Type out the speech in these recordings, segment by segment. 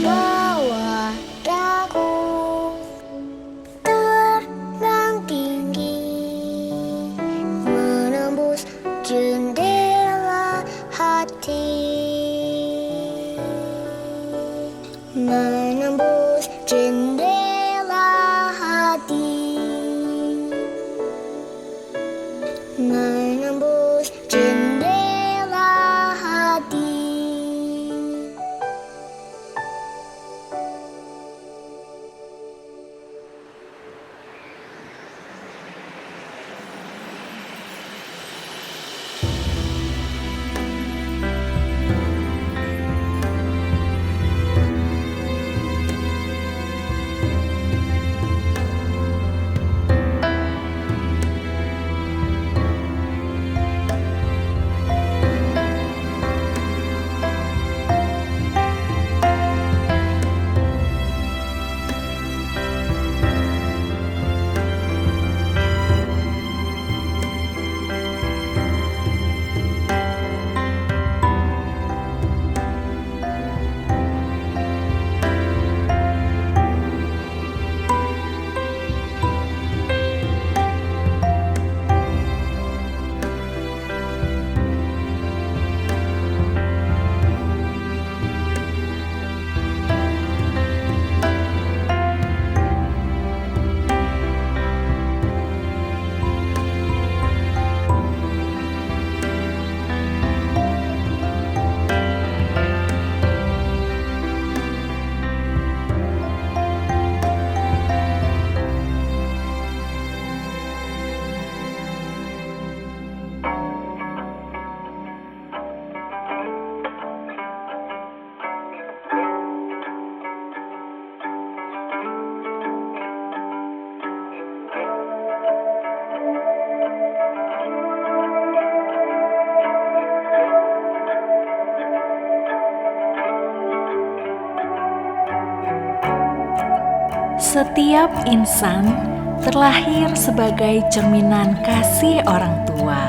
bawah dagu terbang tinggi, menembus jendela hati, menembus jendela hati, menembus jendela hati. Setiap insan terlahir sebagai cerminan kasih orang tua.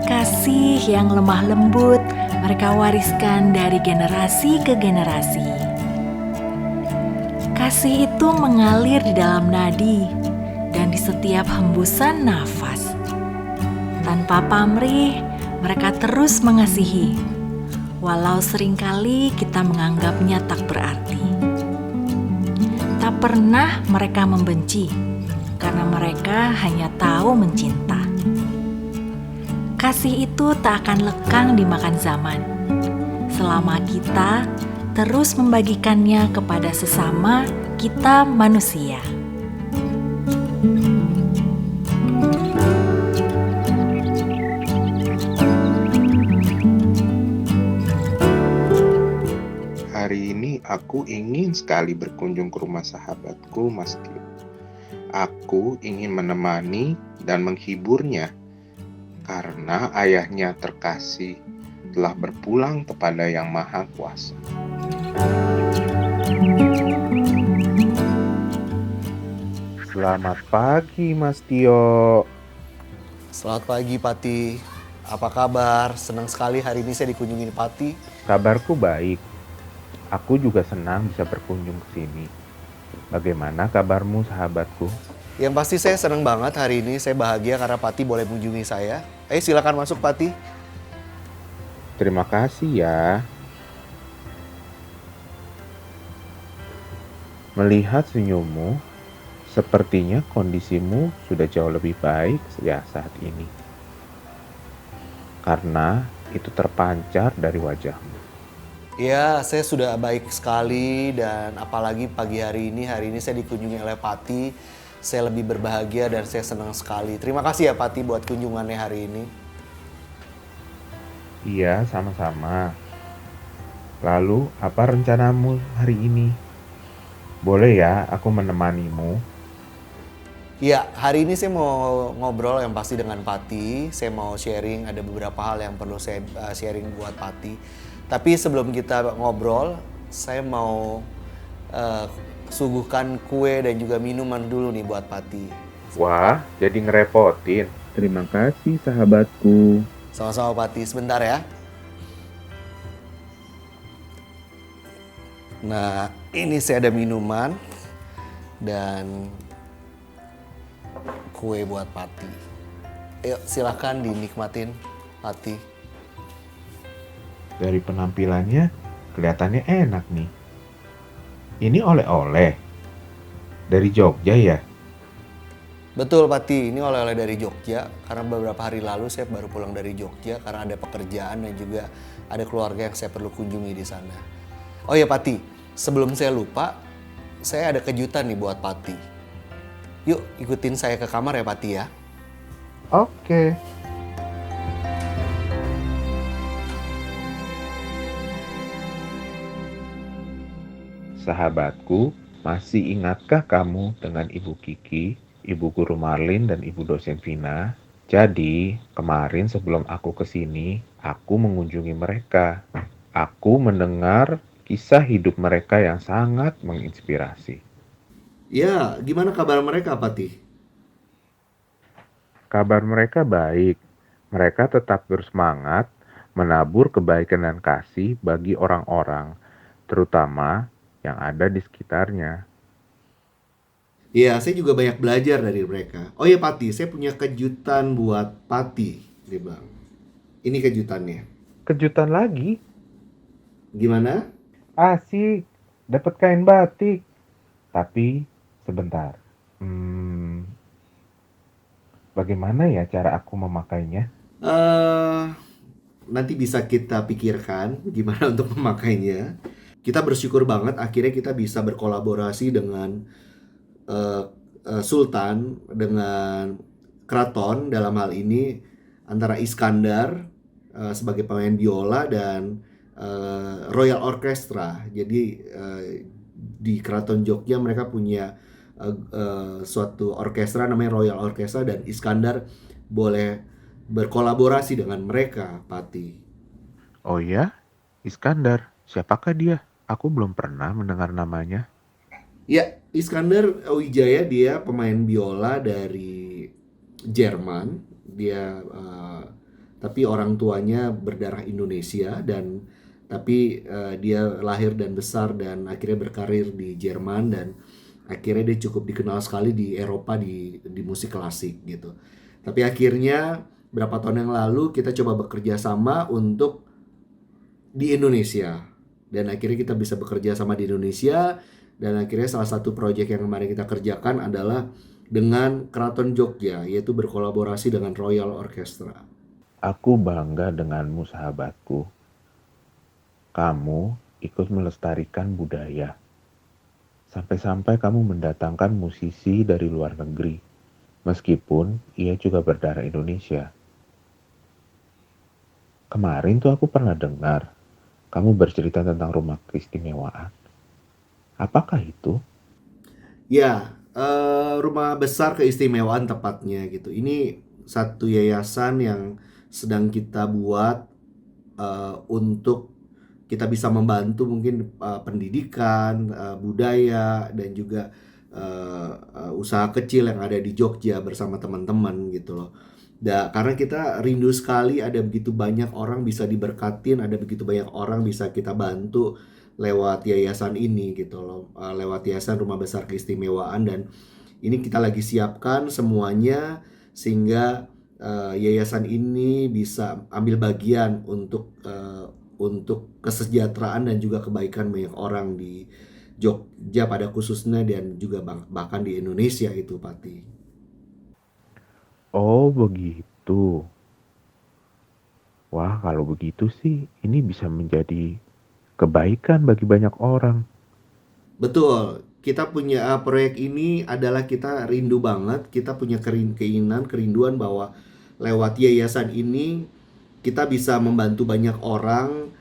Kasih yang lemah lembut mereka wariskan dari generasi ke generasi. Kasih itu mengalir di dalam nadi dan di setiap hembusan nafas. Tanpa pamrih, mereka terus mengasihi, walau seringkali kita menganggapnya tak berarti. Tak pernah mereka membenci, karena mereka hanya tahu mencinta. Kasih itu tak akan lekang dimakan zaman, selama kita terus membagikannya kepada sesama kita manusia. Hari ini aku ingin sekali berkunjung ke rumah sahabatku, Mas Tio. Aku ingin menemani dan menghiburnya karena ayahnya terkasih telah berpulang kepada Yang Maha Kuasa. Selamat pagi, Mas Tio. Selamat pagi, Pati. Apa kabar? Senang sekali hari ini saya dikunjungi Pati. Kabarku baik. Aku juga senang bisa berkunjung ke sini. Bagaimana kabarmu, sahabatku? Yang pasti saya senang banget hari ini. Saya bahagia karena Pati boleh mengunjungi saya. Silakan masuk, Pati. Terima kasih ya. Melihat senyummu, sepertinya kondisimu sudah jauh lebih baik ya saat ini. Karena itu terpancar dari wajahmu. Ya, saya sudah baik sekali dan apalagi pagi hari ini saya dikunjungi oleh Pati. Saya lebih berbahagia dan saya senang sekali. Terima kasih ya Pati buat kunjungannya hari ini. Iya, sama-sama. Lalu, apa rencanamu hari ini? Boleh ya aku menemanimu? Ya, hari ini saya mau ngobrol yang pasti dengan Pati. Saya mau sharing, ada beberapa hal yang perlu saya sharing buat Pati. Tapi sebelum kita ngobrol, saya mau suguhkan kue dan juga minuman dulu nih buat Pati. Wah, jadi ngerepotin. Terima kasih sahabatku. Sama-sama Pati, sebentar ya. Nah, ini saya ada minuman dan kue buat Pati. Ayo silakan dinikmatin, Pati. Dari penampilannya kelihatannya enak nih. Ini oleh-oleh dari Jogja ya? Betul Pati, ini oleh-oleh dari Jogja karena beberapa hari lalu saya baru pulang dari Jogja karena ada pekerjaan dan juga ada keluarga yang saya perlu kunjungi di sana. Oh ya Pati, sebelum saya lupa, saya ada kejutan nih buat Pati. Yuk ikutin saya ke kamar ya Pati ya. Oke. Sahabatku, masih ingatkah kamu dengan Ibu Kiki, Ibu Guru Marlin, dan Ibu dosen Vina? Jadi, kemarin sebelum aku ke sini, aku mengunjungi mereka. Aku mendengar kisah hidup mereka yang sangat menginspirasi. Ya, gimana kabar mereka Pati? Kabar mereka baik. Mereka tetap bersemangat menabur kebaikan dan kasih bagi orang-orang, terutama yang ada di sekitarnya. Ya, saya juga banyak belajar dari mereka. Oh ya Pati, saya punya kejutan buat Pati, dia bilang. Ini kejutannya. Kejutan lagi? Gimana? Asik, dapat kain batik. Tapi sebentar. Bagaimana ya cara aku memakainya? Nanti bisa kita pikirkan gimana untuk memakainya. Kita bersyukur banget akhirnya kita bisa berkolaborasi dengan Sultan, dengan keraton dalam hal ini antara Iskandar sebagai pemain biola dan Royal Orchestra. Jadi di Keraton Jogja mereka punya suatu orkestra namanya Royal Orchestra dan Iskandar boleh berkolaborasi dengan mereka, Pati. Oh ya? Iskandar. Siapakah dia? Aku belum pernah mendengar namanya. Ya, Iskandar Wijaya dia pemain biola dari Jerman. Dia tapi orang tuanya berdarah Indonesia dan tapi dia lahir dan besar dan akhirnya berkarir di Jerman dan akhirnya dia cukup dikenal sekali di Eropa di musik klasik gitu. Tapi akhirnya berapa tahun yang lalu kita coba bekerja sama untuk di Indonesia dan akhirnya kita bisa bekerja sama di Indonesia dan akhirnya salah satu proyek yang kemarin kita kerjakan adalah dengan Keraton Jogja yaitu berkolaborasi dengan Royal Orchestra. Aku bangga denganmu, sahabatku. Kamu ikut melestarikan budaya. Sampai-sampai kamu mendatangkan musisi dari luar negeri, meskipun ia juga berdarah Indonesia. Kemarin tuh aku pernah dengar kamu bercerita tentang rumah keistimewaan. Apakah itu? Ya, rumah besar keistimewaan tepatnya gitu. Ini satu yayasan yang sedang kita buat untuk kita bisa membantu mungkin pendidikan, budaya dan juga usaha kecil yang ada di Jogja bersama teman-teman gitu loh. Karena kita rindu sekali ada begitu banyak orang bisa diberkatin, ada begitu banyak orang bisa kita bantu lewat yayasan ini gitu loh, lewat yayasan Rumah Besar Keistimewaan dan ini kita lagi siapkan semuanya sehingga yayasan ini bisa ambil bagian untuk kesejahteraan dan juga kebaikan banyak orang di Jogja pada khususnya dan juga bahkan di Indonesia itu Pati. Oh, begitu. Wah, kalau begitu sih, ini bisa menjadi kebaikan bagi banyak orang. Betul, kita punya proyek ini adalah kita rindu banget, kita punya kerinduan bahwa lewat yayasan ini kita bisa membantu banyak orang,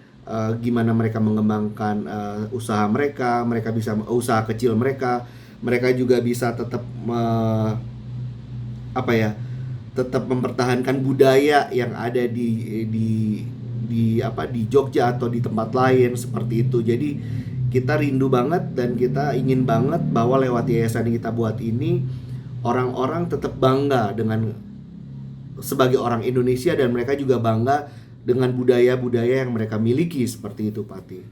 gimana mereka mengembangkan usaha mereka bisa usaha kecil mereka juga bisa tetap tetap mempertahankan budaya yang ada di Jogja atau di tempat lain seperti itu. Jadi kita rindu banget dan kita ingin banget bahwa lewat yayasan yang kita buat ini orang-orang tetap bangga dengan sebagai orang Indonesia dan mereka juga bangga dengan budaya-budaya yang mereka miliki seperti itu, Pati.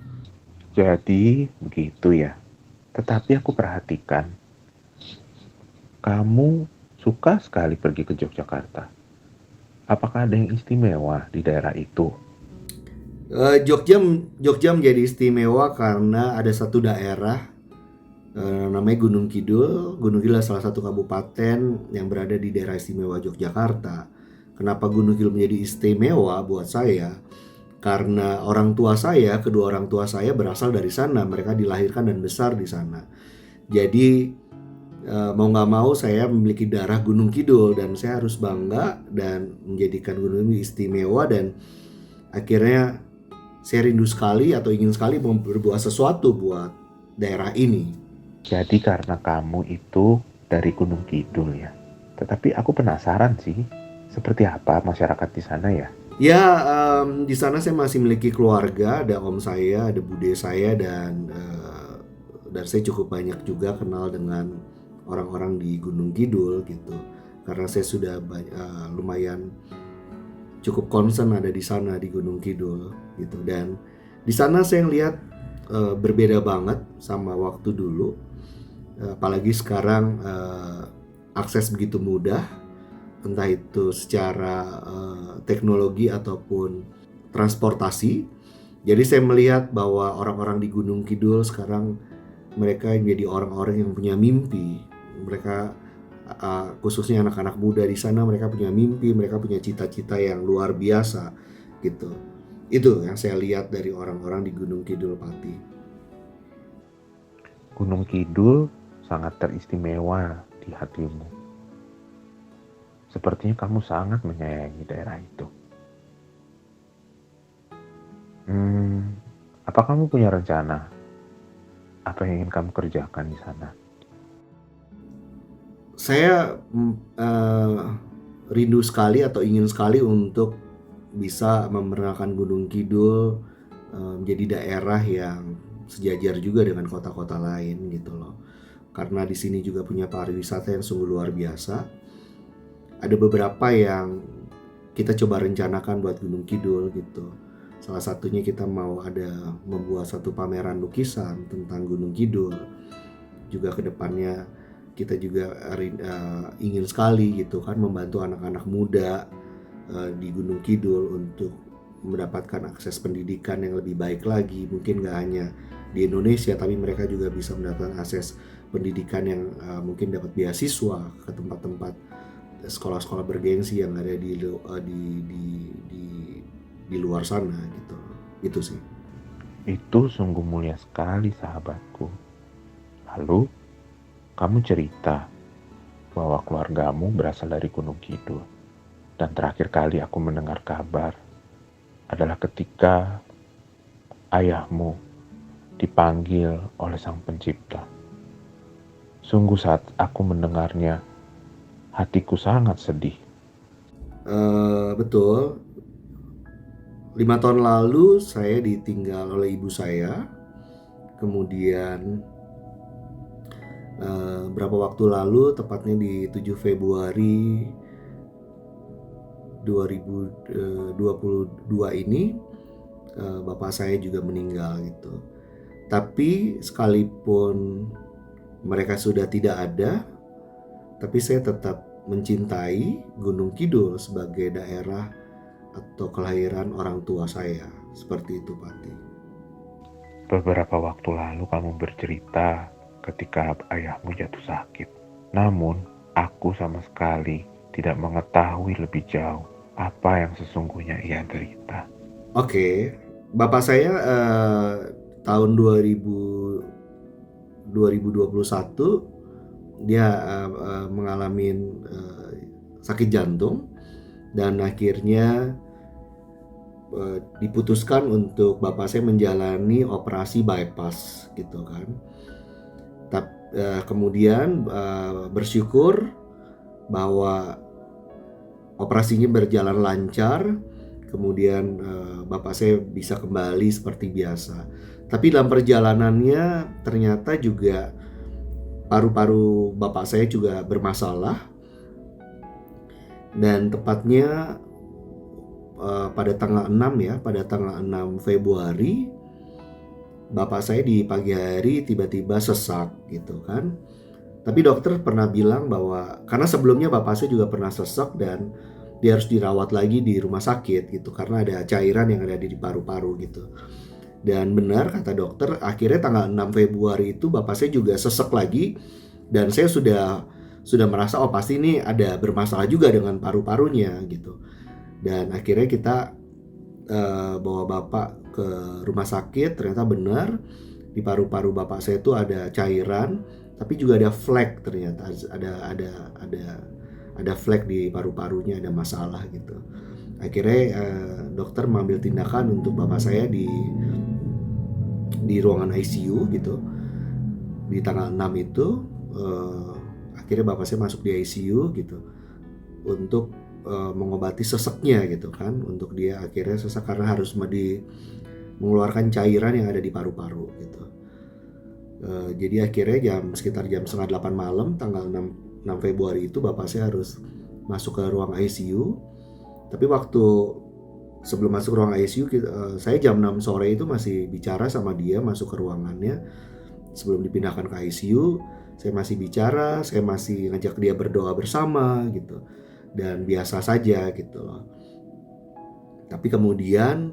Jadi begitu ya. Tetapi aku perhatikan, kamu suka sekali pergi ke Yogyakarta. Apakah ada yang istimewa di daerah itu? Jogja menjadi istimewa karena ada satu daerah namanya Gunung Kidul. Gunung Kidul adalah salah satu kabupaten yang berada di daerah istimewa Yogyakarta. Kenapa Gunung Kidul menjadi istimewa buat saya? Karena kedua orang tua saya berasal dari sana. Mereka dilahirkan dan besar di sana. Jadi mau nggak mau saya memiliki darah Gunung Kidul dan saya harus bangga dan menjadikan Gunung ini istimewa, dan akhirnya saya rindu sekali atau ingin sekali berbuat sesuatu buat daerah ini. Jadi karena kamu itu dari Gunung Kidul ya. Tetapi aku penasaran sih, seperti apa masyarakat di sana ya? Ya, di sana saya masih memiliki keluarga, ada om saya, ada bude saya, dan saya cukup banyak juga kenal dengan orang-orang di Gunung Kidul gitu. Karena saya sudah lumayan cukup concern ada di sana di Gunung Kidul gitu, dan di sana saya lihat berbeda banget sama waktu dulu. Apalagi sekarang akses begitu mudah, entah itu secara teknologi ataupun transportasi. Jadi saya melihat bahwa orang-orang di Gunung Kidul sekarang mereka menjadi orang-orang yang punya mimpi. Mereka khususnya anak-anak muda di sana, mereka punya mimpi, mereka punya cita-cita yang luar biasa gitu. Itu yang saya lihat dari orang-orang di Gunung Kidul, Pati. Gunung Kidul sangat teristimewa di hatimu. Sepertinya kamu sangat menyayangi daerah itu. Apa kamu punya rencana? Apa yang ingin kamu kerjakan di sana? Saya rindu sekali atau ingin sekali untuk bisa memperkenalkan Gunung Kidul menjadi daerah yang sejajar juga dengan kota-kota lain gitu loh. Karena di sini juga punya pariwisata yang sungguh luar biasa. Ada beberapa yang kita coba rencanakan buat Gunung Kidul gitu. Salah satunya kita mau membuat satu pameran lukisan tentang Gunung Kidul. Juga kedepannya kita juga ingin sekali gitu kan membantu anak-anak muda di Gunung Kidul untuk mendapatkan akses pendidikan yang lebih baik lagi. Mungkin gak hanya di Indonesia, tapi mereka juga bisa mendapatkan akses pendidikan yang mungkin dapat beasiswa ke tempat-tempat sekolah-sekolah bergengsi yang ada di luar sana gitu. Itu sih. Itu sungguh mulia sekali, sahabatku. Lalu, kamu cerita bahwa keluargamu berasal dari Gunung Kidul. Dan terakhir kali aku mendengar kabar adalah ketika ayahmu dipanggil oleh Sang Pencipta. Sungguh saat aku mendengarnya, hatiku sangat sedih. Betul. 5 tahun lalu saya ditinggal oleh ibu saya. Kemudian berapa waktu lalu, tepatnya di 7 Februari 2022 ini, bapak saya juga meninggal gitu. Tapi sekalipun mereka sudah tidak ada, tapi saya tetap mencintai Gunung Kidul sebagai daerah atau kelahiran orang tua saya. Seperti itu, Pati. Beberapa waktu lalu kamu bercerita ketika ayahmu jatuh sakit. Namun, aku sama sekali tidak mengetahui lebih jauh apa yang sesungguhnya ia derita. Oke, bapak saya tahun 2021 dia mengalami sakit jantung, dan akhirnya diputuskan untuk bapak saya menjalani operasi bypass gitu kan. Kemudian bersyukur bahwa operasinya berjalan lancar. Kemudian bapak saya bisa kembali seperti biasa. Tapi dalam perjalanannya ternyata juga paru-paru bapak saya juga bermasalah. Dan tepatnya pada tanggal 6 Februari bapak saya di pagi hari tiba-tiba sesak gitu kan. Tapi dokter pernah bilang bahwa karena sebelumnya bapak saya juga pernah sesak dan dia harus dirawat lagi di rumah sakit gitu karena ada cairan yang ada di paru-paru gitu. Dan benar kata dokter, akhirnya tanggal 6 Februari itu bapak saya juga sesek lagi dan saya sudah merasa oh pasti ini ada bermasalah juga dengan paru-parunya gitu. Dan akhirnya kita bawa bapak ke rumah sakit, ternyata benar di paru-paru bapak saya itu ada cairan, tapi juga ada flek ternyata ada flek di paru-parunya, ada masalah gitu. Akhirnya dokter mengambil tindakan untuk bapak saya di ruangan ICU gitu. Di tanggal 6 itu akhirnya bapak saya masuk di ICU gitu untuk mengobati seseknya gitu kan, untuk dia akhirnya sesak karena harus mengeluarkan cairan yang ada di paru-paru gitu. Jadi akhirnya sekitar jam setengah 8 malam tanggal 6 Februari itu bapak saya harus masuk ke ruang ICU. Tapi waktu sebelum masuk ruang ICU saya jam 6 sore itu masih bicara sama dia masuk ke ruangannya. Sebelum dipindahkan ke ICU saya masih bicara, saya masih ngajak dia berdoa bersama gitu. Dan biasa saja gitu loh. Tapi kemudian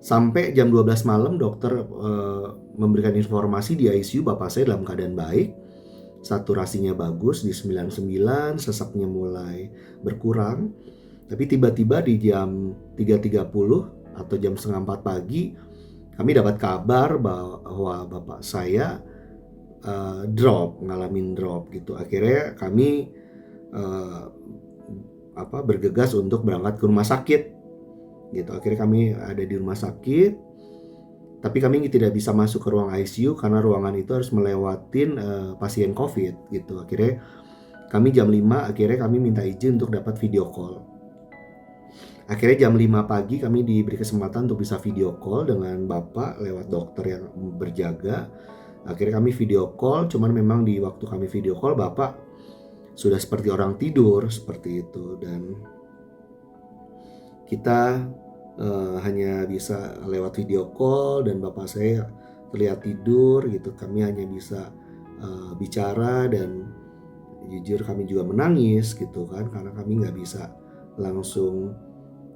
sampai jam 12 malam dokter memberikan informasi di ICU bapak saya dalam keadaan baik. Saturasinya bagus di 99, sesaknya mulai berkurang. Tapi tiba-tiba di jam 3.30 atau jam setengah 4 pagi kami dapat kabar bahwa bapak saya ngalamin drop gitu. Akhirnya kami bergegas untuk berangkat ke rumah sakit gitu. Akhirnya kami ada di rumah sakit, tapi kami tidak bisa masuk ke ruang ICU karena ruangan itu harus melewatin pasien COVID gitu. Akhirnya kami jam 5 akhirnya kami minta izin untuk dapat video call. Akhirnya jam 5 pagi kami diberi kesempatan untuk bisa video call dengan bapak lewat dokter yang berjaga. Akhirnya kami video call, cuman memang di waktu kami video call bapak sudah seperti orang tidur seperti itu, dan kita hanya bisa lewat video call dan bapak saya terlihat tidur gitu. Kami hanya bisa bicara dan jujur kami juga menangis gitu kan karena kami nggak bisa langsung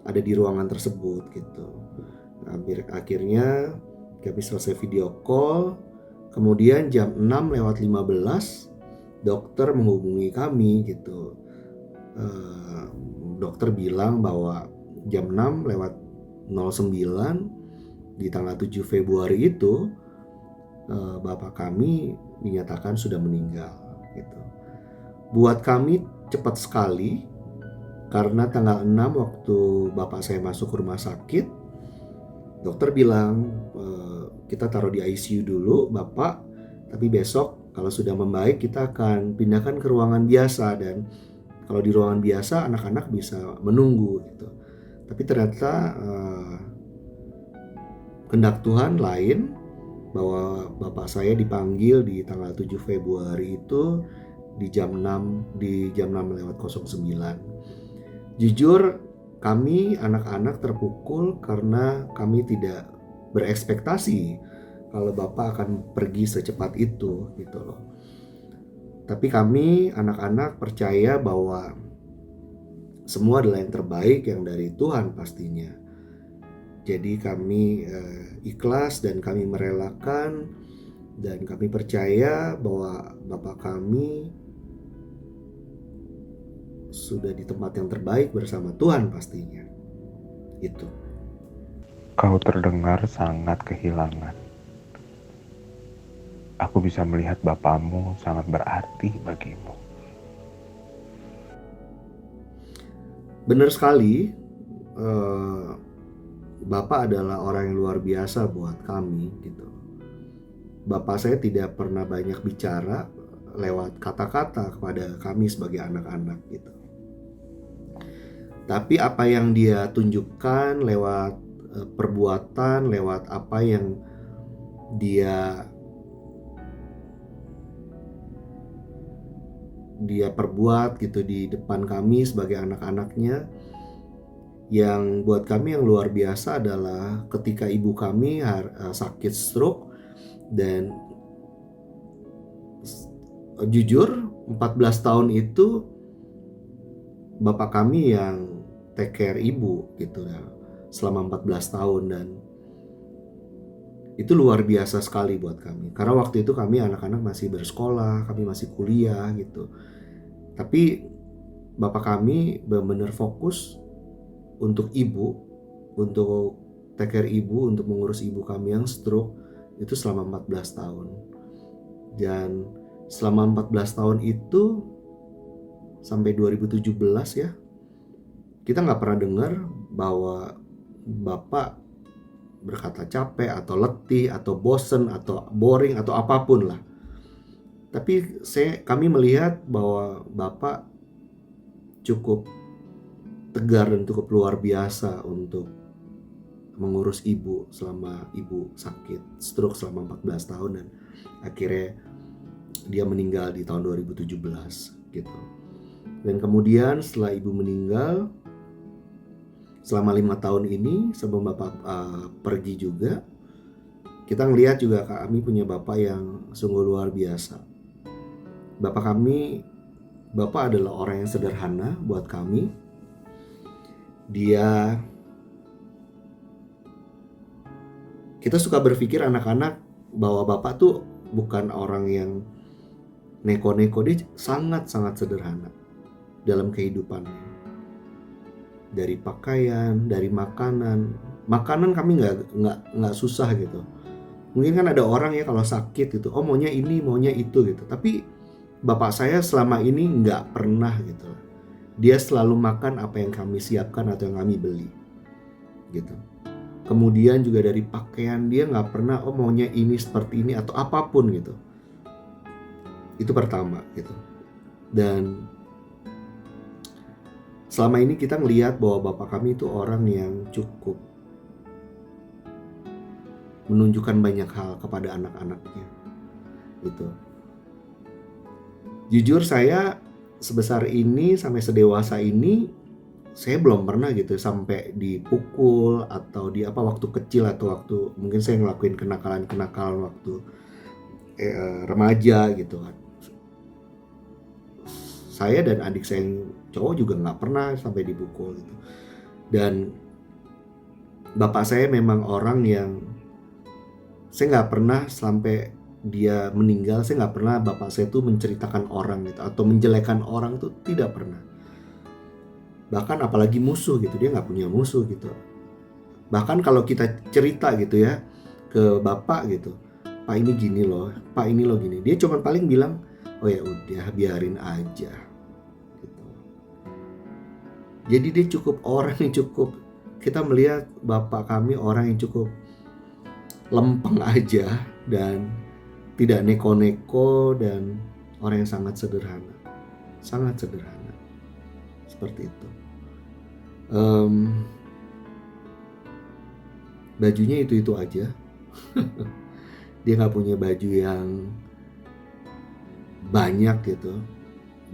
ada di ruangan tersebut gitu. Akhirnya kami selesai video call, kemudian jam 6:15 dokter menghubungi kami gitu. Dokter bilang bahwa jam 6:09 di tanggal 7 Februari itu bapak kami dinyatakan sudah meninggal gitu. Buat kami cepat sekali karena tanggal 6 waktu bapak saya masuk ke rumah sakit, dokter bilang kita taruh di ICU dulu bapak, tapi besok kalau sudah membaik kita akan pindahkan ke ruangan biasa, dan kalau di ruangan biasa anak-anak bisa menunggu gitu. Tapi ternyata kehendak Tuhan lain, bahwa bapak saya dipanggil di tanggal 7 Februari itu di jam 6:09. Jujur kami anak-anak terpukul karena kami tidak berekspektasi kalau bapak akan pergi secepat itu gitu loh. Tapi kami anak-anak percaya bahwa semua adalah yang terbaik, yang dari Tuhan pastinya. Jadi kami ikhlas dan kami merelakan, dan kami percaya bahwa bapak kami sudah di tempat yang terbaik bersama Tuhan pastinya. Itu. Kau terdengar sangat kehilangan. Aku bisa melihat bapamu sangat berarti bagimu. Benar sekali, Bapak adalah orang yang luar biasa buat kami gitu. Bapak saya tidak pernah banyak bicara lewat kata-kata kepada kami sebagai anak-anak gitu. Tapi apa yang dia tunjukkan lewat perbuatan, lewat apa yang dia perbuat gitu di depan kami sebagai anak-anaknya, Yang buat kami yang luar biasa adalah ketika ibu kami sakit stroke, dan jujur 14 tahun itu bapak kami yang take care ibu gitu ya, selama 14 tahun, dan itu luar biasa sekali buat kami. Karena waktu itu kami anak-anak masih bersekolah, kami masih kuliah gitu. Tapi bapak kami benar-benar fokus untuk ibu, untuk take care ibu, untuk mengurus ibu kami yang stroke itu selama 14 tahun. Dan selama 14 tahun itu sampai 2017 ya, kita nggak pernah dengar bahwa bapak berkata capek atau letih atau bosen atau boring atau apapun lah. Tapi kami melihat bahwa bapak cukup tegar dan cukup luar biasa untuk mengurus ibu selama ibu sakit stroke selama 14 tahun, dan akhirnya dia meninggal di tahun 2017 gitu. Dan kemudian setelah ibu meninggal, selama 5 tahun ini sebelum bapak pergi juga, kita ngelihat juga kami punya bapak yang sungguh luar biasa. Bapak adalah orang yang sederhana buat kami. Kita suka berpikir anak-anak bahwa bapak tuh bukan orang yang neko-neko, dia sangat-sangat sederhana dalam kehidupannya. Dari pakaian, dari makanan kami nggak susah gitu. Mungkin kan ada orang ya kalau sakit gitu, oh maunya ini, maunya itu gitu. Tapi bapak saya selama ini nggak pernah gitu. Dia selalu makan apa yang kami siapkan atau yang kami beli gitu. Kemudian juga dari pakaian, dia nggak pernah oh maunya ini seperti ini atau apapun gitu. Itu pertama gitu. Dan selama ini kita ngelihat bahwa bapak kami itu orang yang cukup menunjukkan banyak hal kepada anak-anaknya gitu. Jujur saya sebesar ini sampai sedewasa ini saya belum pernah gitu sampai dipukul atau di apa waktu kecil, atau waktu mungkin saya ngelakuin kenakalan waktu remaja gitu kan. Saya dan adik saya yang cowok juga nggak pernah sampai dipukul gitu. Dan bapak saya memang orang yang saya nggak pernah sampai dia meninggal, saya nggak pernah bapak saya tuh menceritakan orang gitu atau menjelekan orang tuh tidak pernah. Bahkan apalagi musuh gitu, dia nggak punya musuh gitu. Bahkan kalau kita cerita gitu ya ke bapak gitu, Pak ini gini loh, Pak ini loh gini, dia cuma paling bilang oh ya udah biarin aja gitu. Jadi dia cukup orang yang cukup, kita melihat bapak kami orang yang cukup lempeng aja dan tidak neko-neko, dan orang yang sangat sederhana seperti itu. Bajunya itu aja. Dia nggak punya baju yang banyak gitu.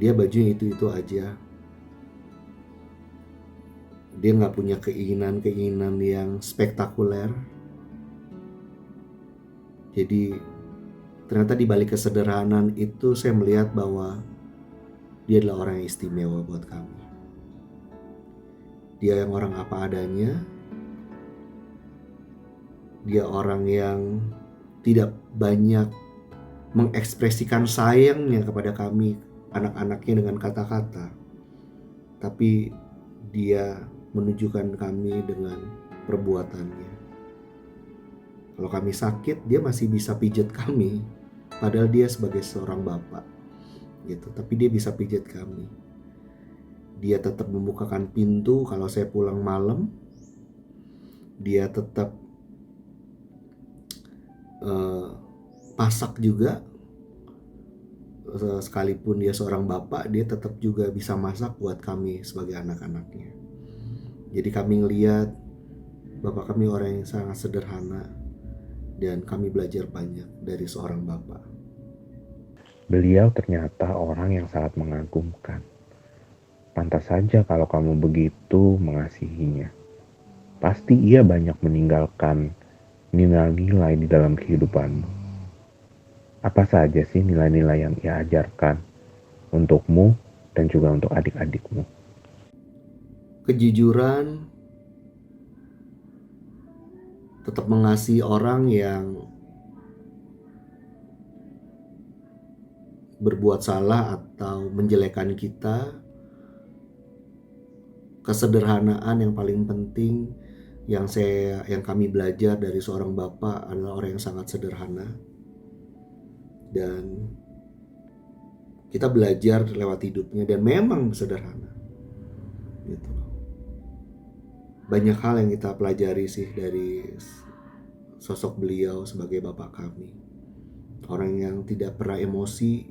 Dia bajunya itu aja. Dia nggak punya keinginan yang spektakuler. Jadi ternyata di balik kesederhanaan itu saya melihat bahwa dia adalah orang yang istimewa buat kami. Dia yang orang apa adanya. Dia orang yang tidak banyak mengekspresikan sayangnya kepada kami, anak-anaknya dengan kata-kata. Tapi dia menunjukkan kami dengan perbuatannya. Kalau kami sakit, dia masih bisa pijat kami. Padahal dia sebagai seorang bapak gitu, tapi dia bisa pijat kami. Dia tetap membukakan pintu kalau saya pulang malam. Dia tetap masak juga. Sekalipun dia seorang bapak, dia tetap juga bisa masak buat kami sebagai anak-anaknya. Jadi kami ngelihat bapak kami orang yang sangat sederhana, dan kami belajar banyak dari seorang bapak. Beliau ternyata orang yang sangat mengagumkan. Pantas saja kalau kamu begitu mengasihinya. Pasti ia banyak meninggalkan nilai-nilai di dalam kehidupanmu. Apa saja sih nilai-nilai yang ia ajarkan untukmu dan juga untuk adik-adikmu? Kejujuran, tetap mengasihi orang yang berbuat salah atau menjelekan kita, kesederhanaan yang paling penting yang kami belajar dari seorang bapak adalah orang yang sangat sederhana, dan kita belajar lewat hidupnya dan memang sederhana gitu. Banyak hal yang kita pelajari sih dari sosok beliau sebagai bapak kami. Orang yang tidak pernah emosi,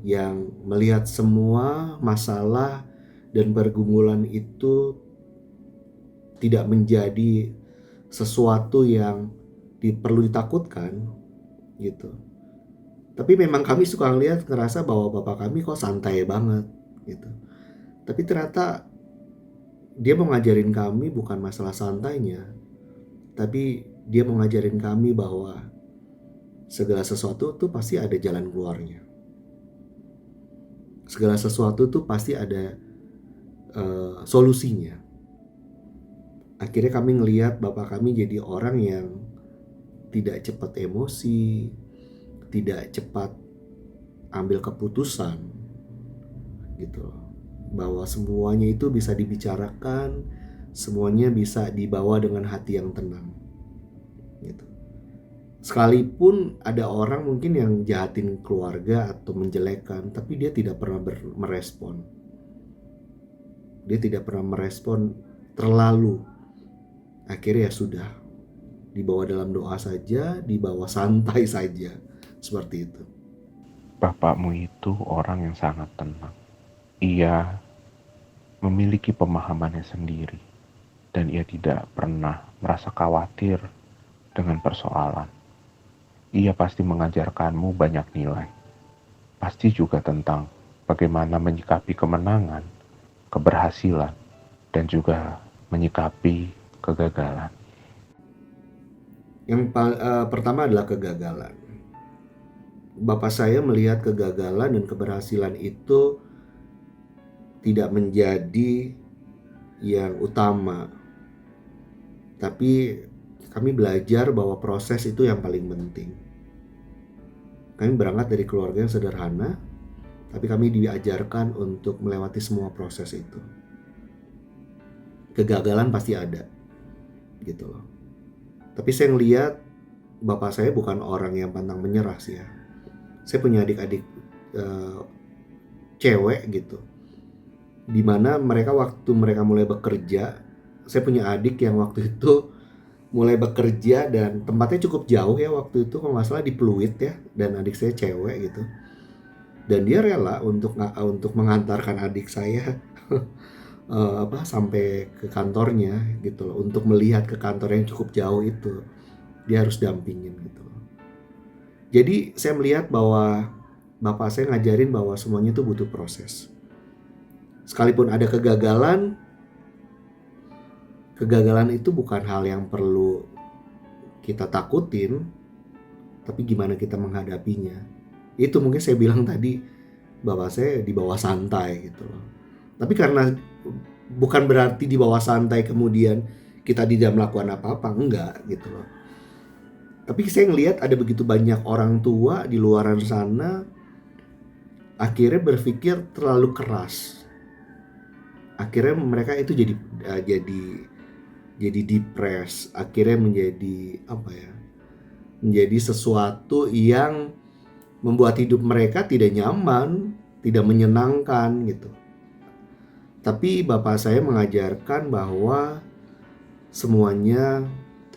yang melihat semua masalah dan pergumulan itu tidak menjadi sesuatu yang perlu ditakutkan gitu. Tapi memang kami suka ngerasa bahwa bapak kami kok santai banget gitu. Tapi ternyata dia mau ngajarin kami bukan masalah santainya, tapi dia mau ngajarin kami bahwa segala sesuatu tuh pasti ada jalan keluarnya. Segala sesuatu tuh pasti ada solusinya. Akhirnya kami ngelihat bapak kami jadi orang yang tidak cepat emosi, tidak cepat ambil keputusan gitu loh. Bahwa semuanya itu bisa dibicarakan, semuanya bisa dibawa dengan hati yang tenang gitu. Sekalipun ada orang mungkin yang jahatin keluarga atau menjelekkan, tapi dia tidak pernah merespon. Dia tidak pernah merespon terlalu. Akhirnya ya sudah, dibawa dalam doa saja, dibawa santai saja, seperti itu. Bapakmu itu orang yang sangat tenang. Ia memiliki pemahamannya sendiri dan ia tidak pernah merasa khawatir dengan persoalan. Ia pasti mengajarkanmu banyak nilai. Pasti juga tentang bagaimana menyikapi kemenangan, keberhasilan, dan juga menyikapi kegagalan. Yang pertama adalah kegagalan. Bapak saya melihat kegagalan dan keberhasilan itu tidak menjadi yang utama. Tapi kami belajar bahwa proses itu yang paling penting. Kami berangkat dari keluarga yang sederhana, tapi kami diajarkan untuk melewati semua proses itu. Kegagalan pasti ada, gitu loh. Tapi saya ngelihat bapak saya bukan orang yang pantang menyerah sih ya. Saya punya adik-adik cewek gitu, dimana waktu mereka mulai bekerja, saya punya adik yang waktu itu mulai bekerja dan tempatnya cukup jauh ya waktu itu, kalau nggak salah di Pluit ya, dan adik saya cewek gitu, dan dia rela untuk mengantarkan adik saya sampai ke kantornya gitu loh, untuk melihat ke kantor yang cukup jauh itu, dia harus dampingin gitu. Jadi saya melihat bahwa bapak saya ngajarin bahwa semuanya itu butuh proses. Sekalipun ada kegagalan itu bukan hal yang perlu kita takutin, tapi gimana kita menghadapinya. Itu mungkin saya bilang tadi, bapak saya dibawa santai gitu loh. Tapi karena bukan berarti dibawa santai kemudian kita tidak melakukan apa-apa, enggak gitu loh. Tapi saya ngelihat ada begitu banyak orang tua di luaran sana akhirnya berpikir terlalu keras. Akhirnya mereka itu jadi depres, akhirnya menjadi sesuatu yang membuat hidup mereka tidak nyaman, tidak menyenangkan gitu. Tapi bapak saya mengajarkan bahwa semuanya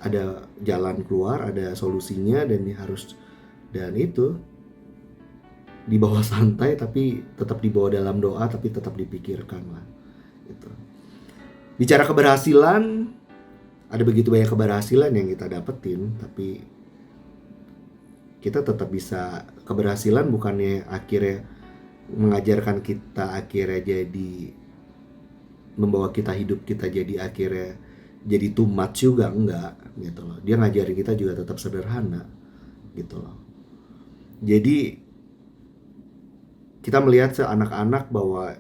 ada jalan keluar, ada solusinya, dan itu dibawa santai, tapi tetap dibawa dalam doa, tapi tetap dipikirkan lah gitu. Bicara keberhasilan, ada begitu banyak keberhasilan yang kita dapetin, tapi kita tetap bisa, keberhasilan bukannya akhirnya mengajarkan kita akhirnya jadi membawa kita hidup kita jadi akhirnya jadi too much juga, enggak gitu loh. Dia ngajarin kita juga tetap sederhana gitu loh. Jadi kita melihat anak-anak bahwa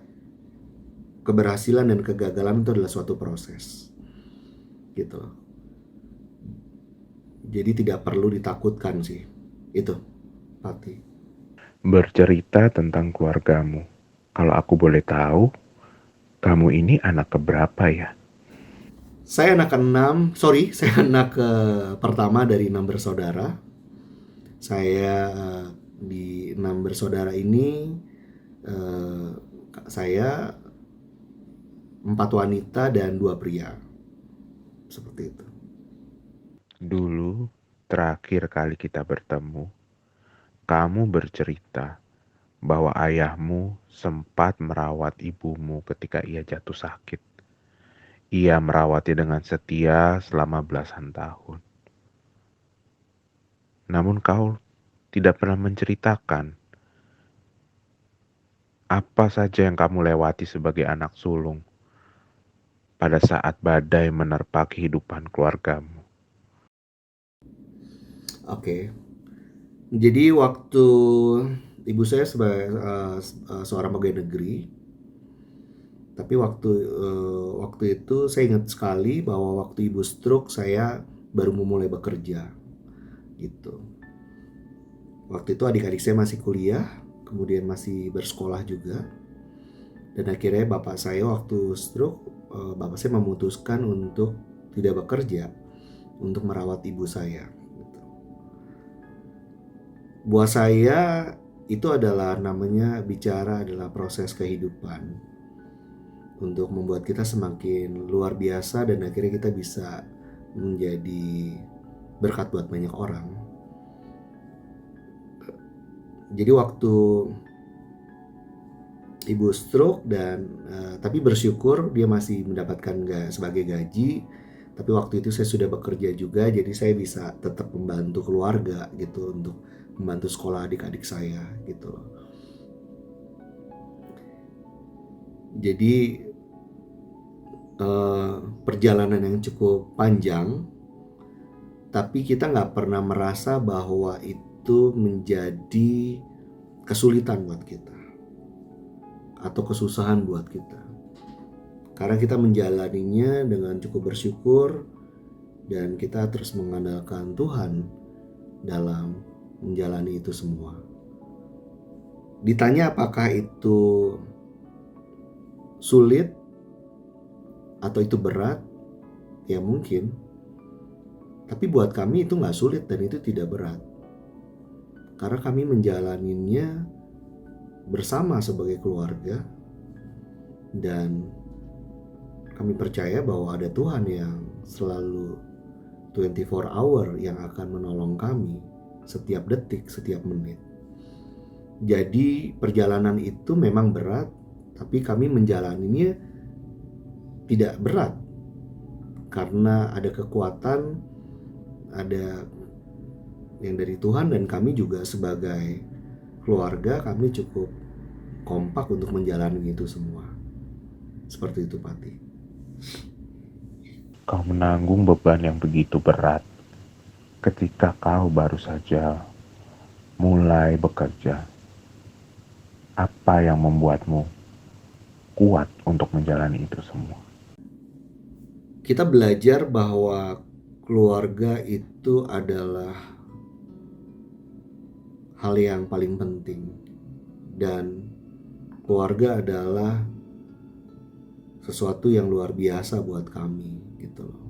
keberhasilan dan kegagalan itu adalah suatu proses gitu loh. Jadi tidak perlu ditakutkan sih. Itu Pati. Bercerita tentang keluargamu. Kalau aku boleh tahu, kamu ini anak keberapa ya? Saya anak ke-6, saya anak pertama dari 6 bersaudara. Saya di 6 bersaudara ini, saya 4 wanita dan 2 pria. Seperti itu. Dulu, terakhir kali kita bertemu, kamu bercerita bahwa ayahmu sempat merawat ibumu ketika ia jatuh sakit. Ia merawatnya dengan setia selama belasan tahun. Namun kau tidak pernah menceritakan apa saja yang kamu lewati sebagai anak sulung pada saat badai menerpa kehidupan keluargamu. Oke. Jadi waktu ibu saya sebagai seorang pegawai negeri, tapi waktu itu saya ingat sekali bahwa waktu ibu stroke saya baru memulai bekerja gitu. Waktu itu adik-adik saya masih kuliah, kemudian masih bersekolah juga. Dan akhirnya bapak saya waktu stroke, bapak saya memutuskan untuk tidak bekerja, untuk merawat ibu saya. Gitu. Buat saya itu adalah namanya bicara adalah proses kehidupan. Untuk membuat kita semakin luar biasa dan akhirnya kita bisa menjadi berkat buat banyak orang. Jadi waktu ibu stroke dan tapi bersyukur dia masih mendapatkan sebagai gaji. Tapi waktu itu saya sudah bekerja juga, jadi saya bisa tetap membantu keluarga gitu untuk membantu sekolah adik-adik saya gitu loh. Jadi perjalanan yang cukup panjang, tapi kita nggak pernah merasa bahwa itu menjadi kesulitan buat kita atau kesusahan buat kita, karena kita menjalaninya dengan cukup bersyukur dan kita terus mengandalkan Tuhan dalam menjalani itu semua. Ditanya apakah itu sulit atau itu berat, ya mungkin. Tapi buat kami itu gak sulit dan itu tidak berat. Karena kami menjalaninya bersama sebagai keluarga. Dan kami percaya bahwa ada Tuhan yang selalu 24 hour yang akan menolong kami setiap detik, setiap menit. Jadi perjalanan itu memang berat, tapi kami menjalaninya tidak berat karena ada kekuatan, ada yang dari Tuhan, dan kami juga sebagai keluarga kami cukup kompak untuk menjalani itu semua. Seperti itu Pati. Kau menanggung beban yang begitu berat ketika kau baru saja mulai bekerja. Apa yang membuatmu kuat untuk menjalani itu semua? Kita belajar bahwa keluarga itu adalah hal yang paling penting, dan keluarga adalah sesuatu yang luar biasa buat kami gitu loh.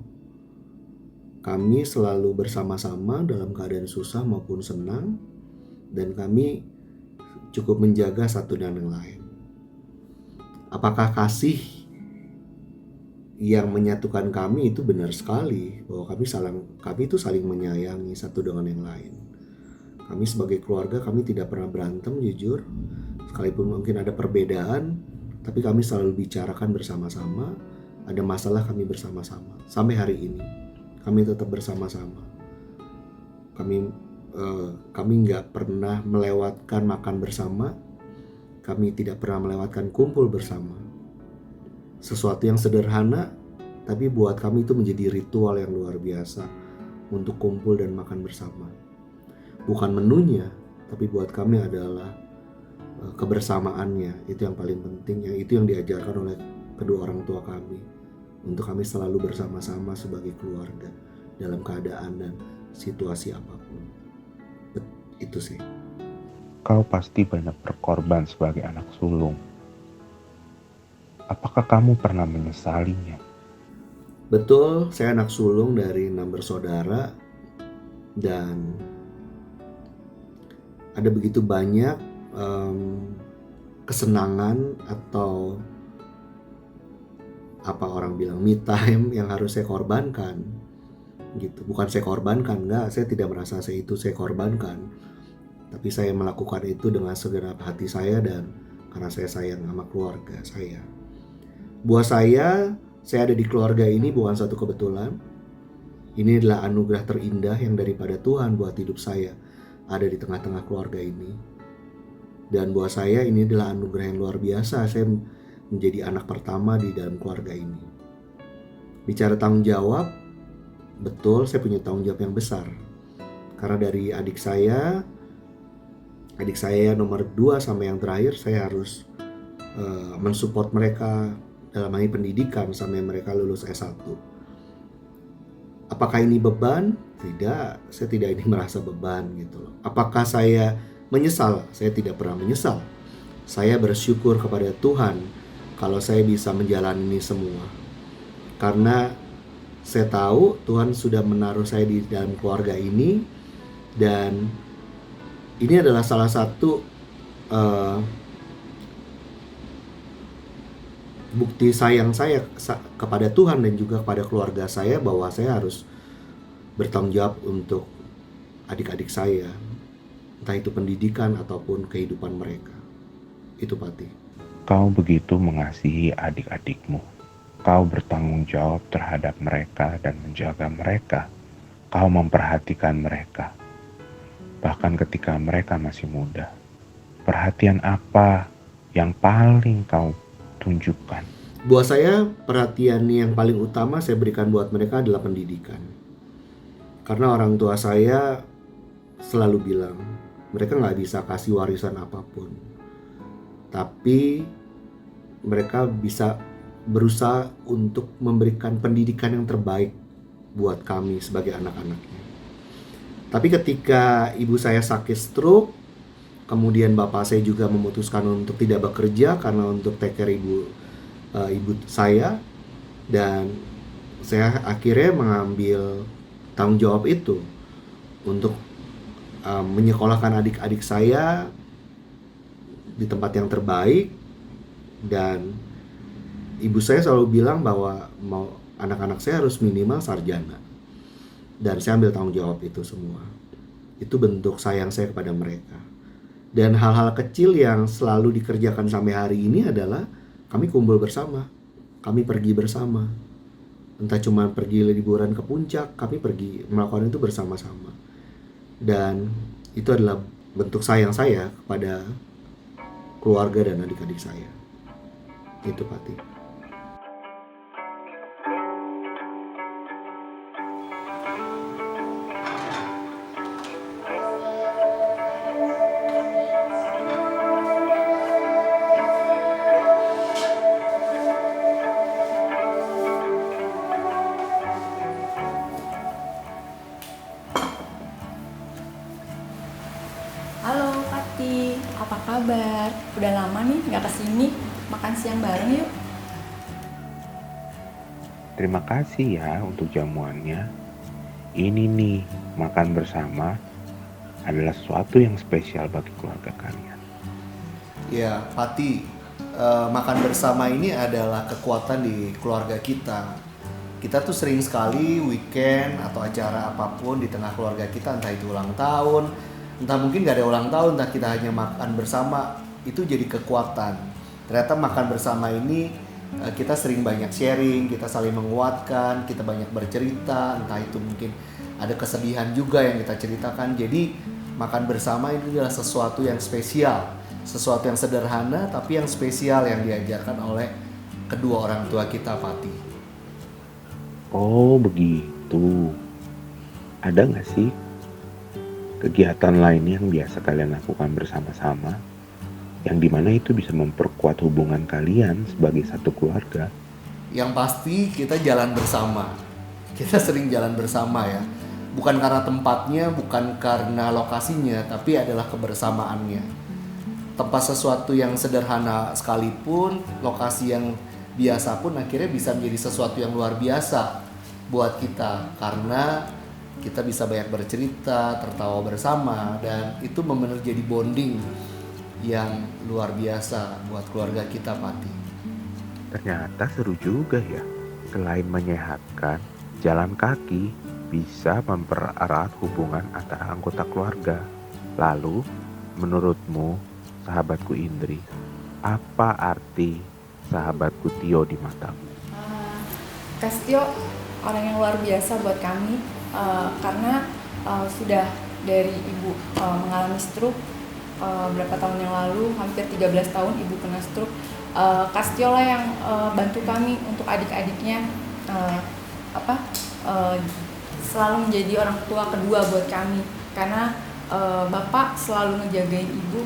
Kami selalu bersama-sama dalam keadaan susah maupun senang, dan kami cukup menjaga satu dan yang lain. Apakah kasih yang menyatukan kami itu benar sekali, bahwa kami itu saling menyayangi satu dengan yang lain. Kami sebagai keluarga kami tidak pernah berantem, jujur. Sekalipun mungkin ada perbedaan, tapi kami selalu bicarakan bersama-sama. Ada masalah kami bersama-sama. Sampai hari ini kami tetap bersama-sama. Kami nggak pernah melewatkan makan bersama kami tidak pernah melewatkan kumpul bersama. Sesuatu yang sederhana, tapi buat kami itu menjadi ritual yang luar biasa untuk kumpul dan makan bersama. Bukan menunya, tapi buat kami adalah kebersamaannya. Itu yang paling penting, yang itu yang diajarkan oleh kedua orang tua kami. Untuk kami selalu bersama-sama sebagai keluarga dalam keadaan dan situasi apapun. Itu sih. Kau pasti banyak berkorban sebagai anak sulung. Apakah kamu pernah menyesalinya? Betul, saya anak sulung dari 6 bersaudara dan ada begitu banyak kesenangan atau apa orang bilang me time yang harus saya korbankan gitu. Bukan saya korbankan, enggak, saya tidak merasa saya korbankan, tapi saya melakukan itu dengan segenap hati saya dan karena saya sayang sama keluarga saya. Buat saya ada di keluarga ini bukan satu kebetulan. Ini adalah anugerah terindah yang daripada Tuhan buat hidup saya ada di tengah-tengah keluarga ini. Dan buat saya ini adalah anugerah yang luar biasa. Saya menjadi anak pertama di dalam keluarga ini. Bicara tanggung jawab, betul saya punya tanggung jawab yang besar. Karena dari adik saya nomor 2 sampai yang terakhir, saya harus mensupport mereka dalam hal pendidikan sampai mereka lulus S1. Apakah ini beban? Tidak, saya tidak ini merasa beban gitu loh. Apakah saya menyesal? Saya tidak pernah menyesal. Saya bersyukur kepada Tuhan kalau saya bisa menjalani ini semua. Karena saya tahu Tuhan sudah menaruh saya di dalam keluarga ini dan ini adalah salah satu bukti sayang saya kepada Tuhan dan juga kepada keluarga saya bahwa saya harus bertanggung jawab untuk adik-adik saya, entah itu pendidikan ataupun kehidupan mereka. Itu Pati. Kau begitu mengasihi adik-adikmu. Kau bertanggung jawab terhadap mereka dan menjaga mereka. Kau memperhatikan mereka. Bahkan ketika mereka masih muda. Perhatian apa yang paling kau tunjukkan? Buat saya perhatian yang paling utama saya berikan buat mereka adalah pendidikan. Karena orang tua saya selalu bilang mereka gak bisa kasih warisan apapun, tapi mereka bisa berusaha untuk memberikan pendidikan yang terbaik buat kami sebagai anak-anaknya. Tapi ketika ibu saya sakit stroke, kemudian bapak saya juga memutuskan untuk tidak bekerja karena untuk take care ibu saya, dan saya akhirnya mengambil tanggung jawab itu untuk menyekolahkan adik-adik saya di tempat yang terbaik. Dan ibu saya selalu bilang bahwa mau anak-anak saya harus minimal sarjana, dan saya ambil tanggung jawab itu semua. Itu bentuk sayang saya kepada mereka. Dan hal-hal kecil yang selalu dikerjakan sampai hari ini adalah kami kumpul bersama, kami pergi bersama. Entah cuma pergi liburan ke puncak, kami pergi melakukan itu bersama-sama. Dan itu adalah bentuk sayang saya kepada keluarga dan adik-adik saya. Itu Pati. Halo Pati, apa kabar? Udah lama nih nggak kesini, makan siang bareng yuk. Terima kasih ya untuk jamuannya. Ini nih, makan bersama adalah sesuatu yang spesial bagi keluarga kalian. Ya, Pati, makan bersama ini adalah kekuatan di keluarga kita. Kita tuh sering sekali weekend atau acara apapun di tengah keluarga kita, entah itu ulang tahun, entah mungkin gak ada ulang tahun, entah kita hanya makan bersama, itu jadi kekuatan. Ternyata makan bersama ini kita sering banyak sharing, kita saling menguatkan, kita banyak bercerita, entah itu mungkin ada kesedihan juga yang kita ceritakan. Jadi makan bersama ini adalah sesuatu yang spesial Sesuatu yang sederhana tapi yang spesial yang diajarkan oleh kedua orang tua kita, Pati. Oh, begitu. Ada nggak sih kegiatan lain yang biasa kalian lakukan bersama-sama, yang dimana itu bisa memperkuat hubungan kalian sebagai satu keluarga? Yang pasti kita jalan bersama. Kita sering jalan bersama ya. Bukan karena tempatnya, bukan karena lokasinya, tapi adalah kebersamaannya. Tempat sesuatu yang sederhana sekalipun, lokasi yang biasa pun akhirnya bisa menjadi sesuatu yang luar biasa buat kita. Karena kita bisa banyak bercerita, tertawa bersama, dan itu menjadi bonding yang luar biasa buat keluarga kita, Pati. Ternyata seru juga ya. Selain menyehatkan, jalan kaki bisa mempererat hubungan antara anggota keluarga. Lalu, menurutmu, sahabatku Indri, apa arti sahabatku Tio di matamu? Kak Setio orang yang luar biasa buat kami karena sudah dari ibu mengalami stroke berapa tahun yang lalu, hampir 13 tahun ibu kena stroke. Kak Setio lah yang bantu kami untuk adik-adiknya selalu menjadi orang tua kedua buat kami, karena bapak selalu ngejagain ibu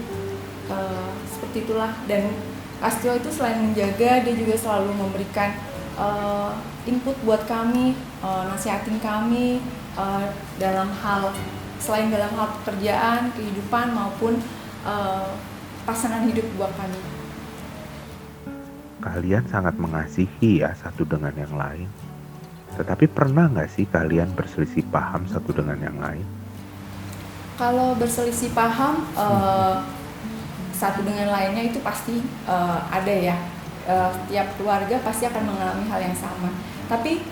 seperti itulah. Dan Kak Setio itu selain menjaga, dia juga selalu memberikan input buat kami, nasihatin kami selain dalam hal pekerjaan, kehidupan maupun pasangan hidup buat kami. Kalian sangat mengasihi ya satu dengan yang lain. Tetapi pernah nggak sih kalian berselisih paham satu dengan yang lain? Kalau berselisih paham satu dengan lainnya itu pasti ada ya. Setiap keluarga pasti akan mengalami hal yang sama. Tapi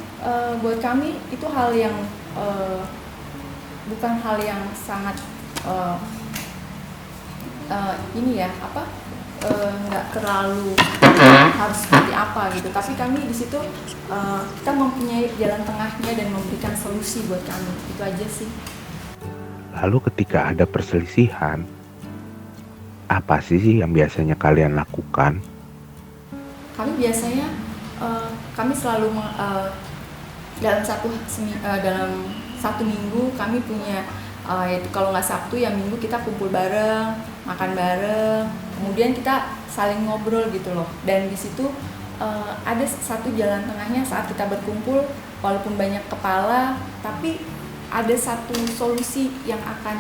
buat kami itu hal yang bukan hal yang sangat nggak terlalu harus seperti apa gitu. Tapi kami di situ kita mempunyai jalan tengahnya dan memberikan solusi buat kami. Itu aja sih. Lalu ketika ada perselisihan, apa sih yang biasanya kalian lakukan? Kami biasanya kami selalu dalam satu minggu kami punya yaitu kalau nggak Sabtu ya Minggu kita kumpul bareng, makan bareng, kemudian kita saling ngobrol gitu loh. Dan di situ ada satu jalan tengahnya saat kita berkumpul, walaupun banyak kepala, tapi ada satu solusi yang akan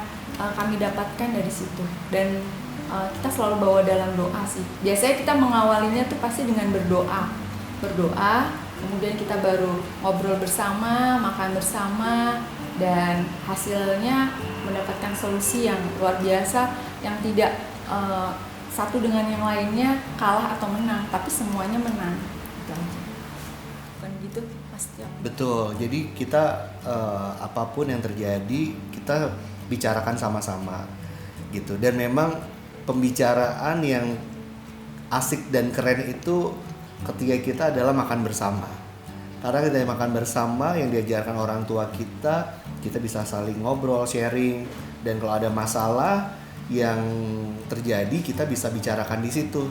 kami dapatkan dari situ. Dan kita selalu bawa dalam doa sih. Biasanya kita mengawalinya tuh pasti dengan berdoa, kemudian kita baru ngobrol bersama, makan bersama, dan hasilnya mendapatkan solusi yang luar biasa, yang tidak satu dengan yang lainnya kalah atau menang, tapi semuanya menang. Bukan gitu pasti. Betul, jadi kita apapun yang terjadi kita bicarakan sama-sama gitu. Dan memang pembicaraan yang asik dan keren itu ketika kita adalah makan bersama. Karena kita makan bersama yang diajarkan orang tua kita bisa saling ngobrol, sharing, dan kalau ada masalah yang terjadi kita bisa bicarakan di situ.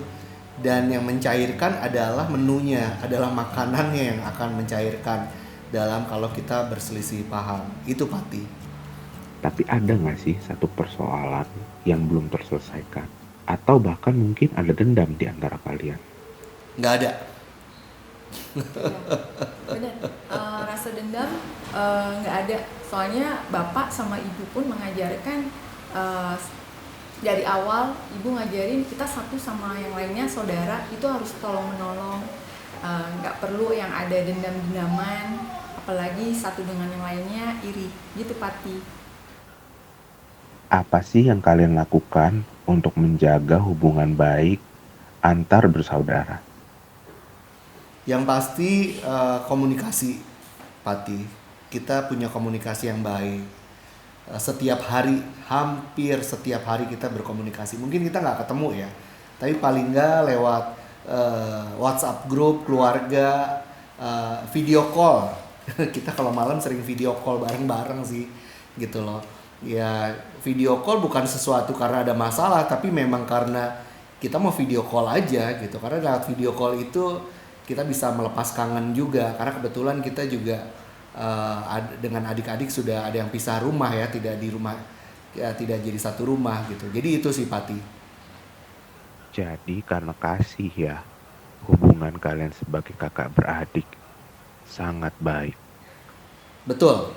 Dan yang mencairkan adalah menunya, adalah makanannya yang akan mencairkan dalam kalau kita berselisih paham. Itu Pati. Tapi ada nggak sih satu persoalan yang belum terselesaikan? Atau bahkan mungkin ada dendam di antara kalian? Nggak ada. Benar, rasa dendam nggak ada. Soalnya bapak sama ibu pun mengajarkan dari awal, ibu ngajarin kita satu sama yang lainnya saudara itu harus tolong menolong, nggak perlu yang ada dendam-dendaman, apalagi satu dengan yang lainnya iri, gitu Pati. Apa sih yang kalian lakukan untuk menjaga hubungan baik antar bersaudara? Yang pasti komunikasi, Pati. Kita punya komunikasi yang baik. Setiap hari, hampir setiap hari kita berkomunikasi. Mungkin kita nggak ketemu ya, tapi paling nggak lewat WhatsApp grup keluarga, video call. Kita kalau malam sering video call bareng-bareng sih, gitu loh. Ya video call bukan sesuatu karena ada masalah, tapi memang karena kita mau video call aja gitu. Karena lewat video call itu kita bisa melepas kangen juga. Karena kebetulan kita juga dengan adik-adik sudah ada yang pisah rumah ya, tidak di rumah, ya, tidak jadi satu rumah gitu. Jadi itu sih Pati. Jadi karena kasih ya, hubungan kalian sebagai kakak beradik sangat baik. Betul.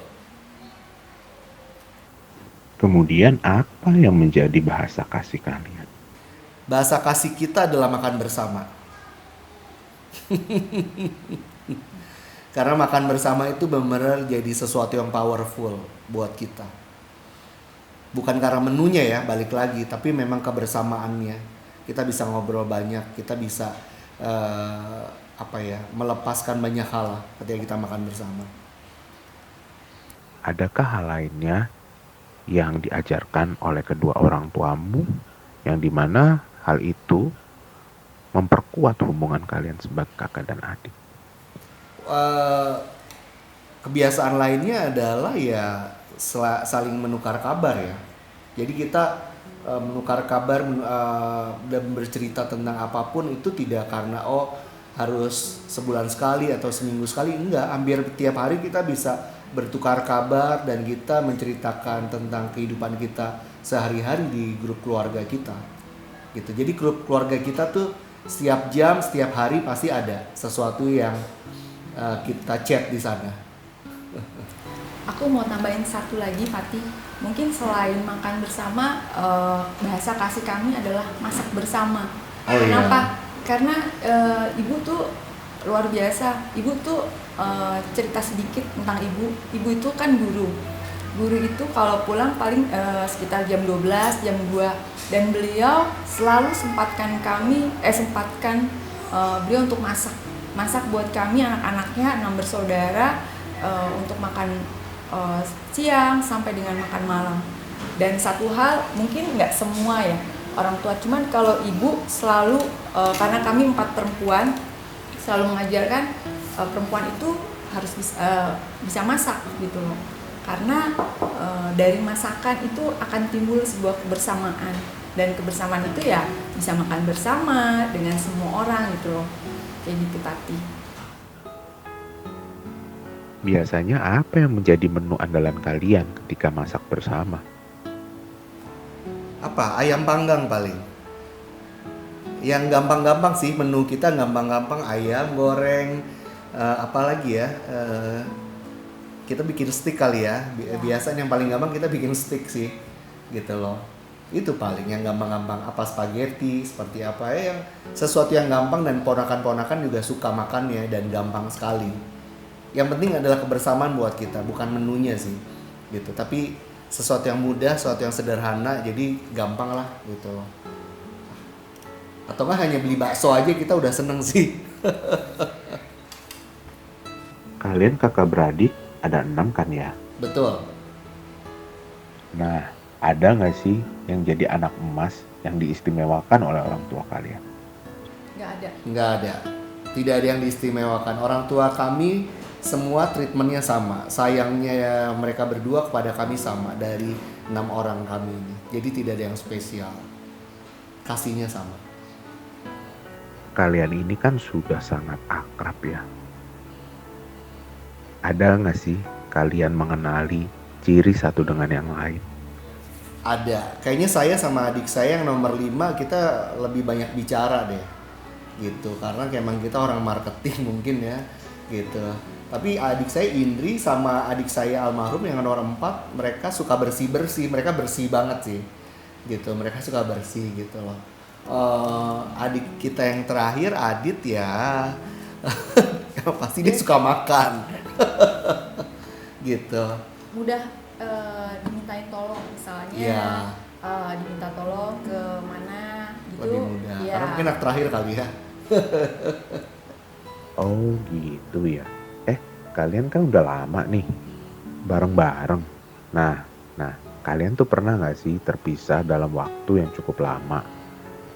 Kemudian apa yang menjadi bahasa kasih kalian? Bahasa kasih kita adalah makan bersama. Karena makan bersama itu benar-benar jadi sesuatu yang powerful buat kita. Bukan karena menunya ya, balik lagi, tapi memang kebersamaannya. Kita bisa ngobrol banyak, kita bisa melepaskan banyak hal lah ketika kita makan bersama. Adakah hal lainnya yang diajarkan oleh kedua orang tuamu yang dimana hal itu memperkuat hubungan kalian sebagai kakak dan adik? Kebiasaan lainnya adalah ya saling menukar kabar ya. Jadi kita menukar kabar dan bercerita tentang apapun itu tidak karena harus sebulan sekali atau seminggu sekali, enggak. Hampir tiap hari kita bisa bertukar kabar dan kita menceritakan tentang kehidupan kita sehari-hari di grup keluarga kita. Gitu. Jadi grup keluarga kita tuh setiap jam, setiap hari pasti ada sesuatu yang kita chat di sana. Aku mau tambahin satu lagi, Fatih. Mungkin selain makan bersama, bahasa kasih kami adalah masak bersama. Oh, iya. Kenapa? Karena ibu tuh luar biasa. Ibu tuh cerita sedikit tentang ibu. Ibu itu kan guru. Guru itu kalau pulang paling sekitar jam 12, jam 2. Dan beliau selalu sempatkan beliau untuk masak. Masak buat kami anak-anaknya, 6 bersaudara, untuk makan siang sampai dengan makan malam. Dan satu hal, mungkin nggak semua ya orang tua, cuman kalau ibu selalu, karena kami 4 perempuan, selalu mengajarkan perempuan itu harus bisa masak gitu loh. Karena dari masakan itu akan timbul sebuah kebersamaan, dan kebersamaan itu ya bisa makan bersama dengan semua orang gitu loh, kayak gitu Tati. Biasanya apa yang menjadi menu andalan kalian ketika masak bersama? Apa? Ayam panggang paling. Yang gampang-gampang sih, menu kita gampang-gampang, ayam goreng, apalagi ya, kita bikin steak kali ya. Biasanya yang paling gampang kita bikin steak sih, gitu loh. Itu paling yang gampang-gampang. Apa spaghetti, seperti apa ya, yang sesuatu yang gampang dan ponakan-ponakan juga suka makannya dan gampang sekali. Yang penting adalah kebersamaan buat kita, bukan menunya sih, gitu. Tapi sesuatu yang mudah, sesuatu yang sederhana, jadi gampang lah, gitu. Atau nggak hanya beli bakso aja kita udah seneng sih. Kalian kakak beradik ada 6 kan ya? Betul. Nah, ada nggak sih yang jadi anak emas yang diistimewakan oleh orang tua kalian? Nggak ada. Nggak ada. Tidak ada yang diistimewakan. Orang tua kami semua treatmentnya sama. Sayangnya mereka berdua kepada kami sama dari 6 orang kami ini. Jadi tidak ada yang spesial. Kasihnya sama. Kalian ini kan sudah sangat akrab ya. Ada nggak sih kalian mengenali ciri satu dengan yang lain? Ada. Kayaknya saya sama adik saya yang nomor 5 kita lebih banyak bicara deh. Gitu. Karena emang kita orang marketing mungkin ya. Gitu. Tapi adik saya Indri sama adik saya almarhum yang nomor 4, mereka suka bersih-bersih. Mereka bersih banget sih. Gitu. Mereka suka bersih gitu loh. Adik kita yang terakhir Adit ya. Pasti dia suka makan. Gitu. Mudah dimintain tolong misalnya. Iya. Diminta tolong ke mana gitu. Lebih mudah. Ya. Karena mungkin anak terakhir kali ya. Oh gitu ya. Kalian kan udah lama nih bareng-bareng. Nah, kalian tuh pernah nggak sih terpisah dalam waktu yang cukup lama?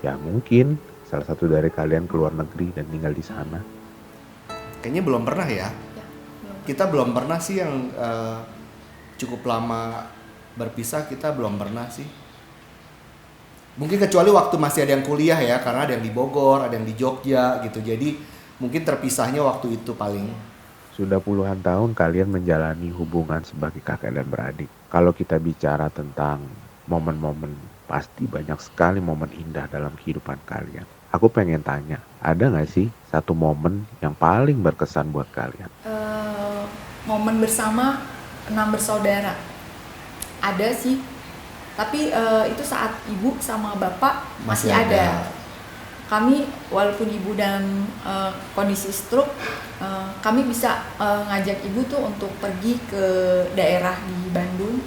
Ya mungkin salah satu dari kalian keluar negeri dan tinggal di sana. Kayaknya belum pernah ya. Ya, belum. Kita belum pernah sih yang cukup lama berpisah kita belum pernah sih. Mungkin kecuali waktu masih ada yang kuliah ya, karena ada yang di Bogor, ada yang di Jogja gitu. Jadi mungkin terpisahnya waktu itu paling. Sudah puluhan tahun kalian menjalani hubungan sebagai kakak dan beradik. Kalau kita bicara tentang momen-momen, pasti banyak sekali momen indah dalam kehidupan kalian. Aku pengen tanya, ada nggak sih satu momen yang paling berkesan buat kalian? Momen bersama 6 bersaudara ada sih, tapi itu saat ibu sama bapak masih ada. Kami walaupun ibu dalam kondisi stroke, kami bisa ngajak ibu tuh untuk pergi ke daerah di Bandung,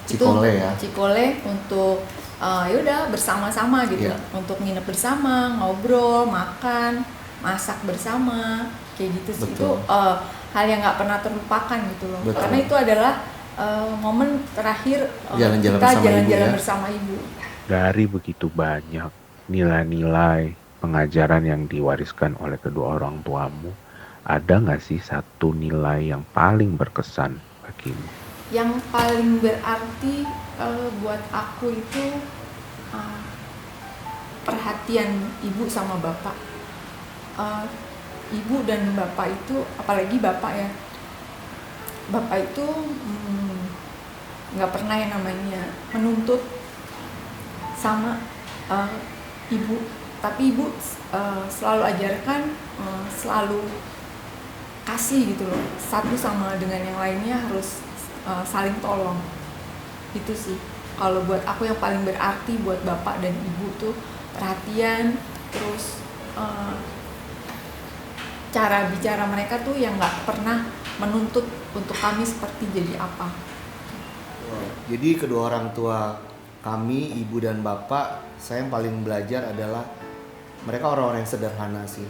Cikole ya. Cikole untuk yaudah bersama-sama gitu, Iya. untuk nginep bersama, ngobrol, makan, masak bersama, kayak gitu sih. Betul. Itu hal yang nggak pernah terlupakan gitu loh. Betul. Karena itu adalah momen terakhir Jalan-jalan kita bersama ibu jalan-jalan ya. bersama ibu. Dari begitu banyak nilai-nilai pengajaran yang diwariskan oleh kedua orang tuamu, ada nggak sih satu nilai yang paling berkesan bagimu? Yang paling berarti buat aku itu perhatian ibu sama bapak. Ibu dan bapak itu, apalagi bapak ya, bapak itu nggak pernah yang namanya menuntut sama ibu, tapi ibu selalu ajarkan, selalu kasih gitu loh, satu sama dengan yang lainnya harus saling tolong. Itu sih kalau buat aku yang paling berarti buat bapak dan ibu tuh perhatian, terus cara bicara mereka tuh yang nggak pernah menuntut untuk kami seperti jadi apa. Jadi kedua orang tua kami, ibu dan bapak, saya yang paling belajar adalah mereka orang-orang yang sederhana sih.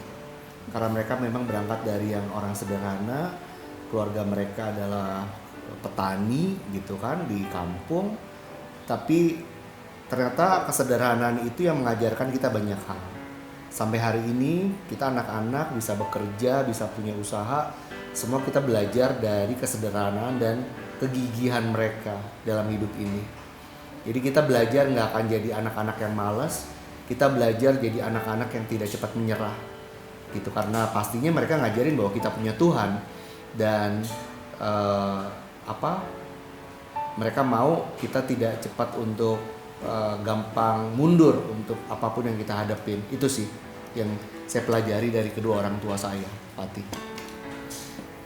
Karena mereka memang berangkat dari yang orang sederhana, keluarga mereka adalah petani gitu kan di kampung. Tapi ternyata kesederhanaan itu yang mengajarkan kita banyak hal. Sampai hari ini kita anak-anak bisa bekerja, bisa punya usaha, semua kita belajar dari kesederhanaan dan kegigihan mereka dalam hidup ini. Jadi kita belajar nggak akan jadi anak-anak yang malas, kita belajar jadi anak-anak yang tidak cepat menyerah gitu, karena pastinya mereka ngajarin bahwa kita punya Tuhan dan mereka mau kita tidak cepat untuk gampang mundur untuk apapun yang kita hadapin. Itu sih yang saya pelajari dari kedua orang tua saya, Fatih.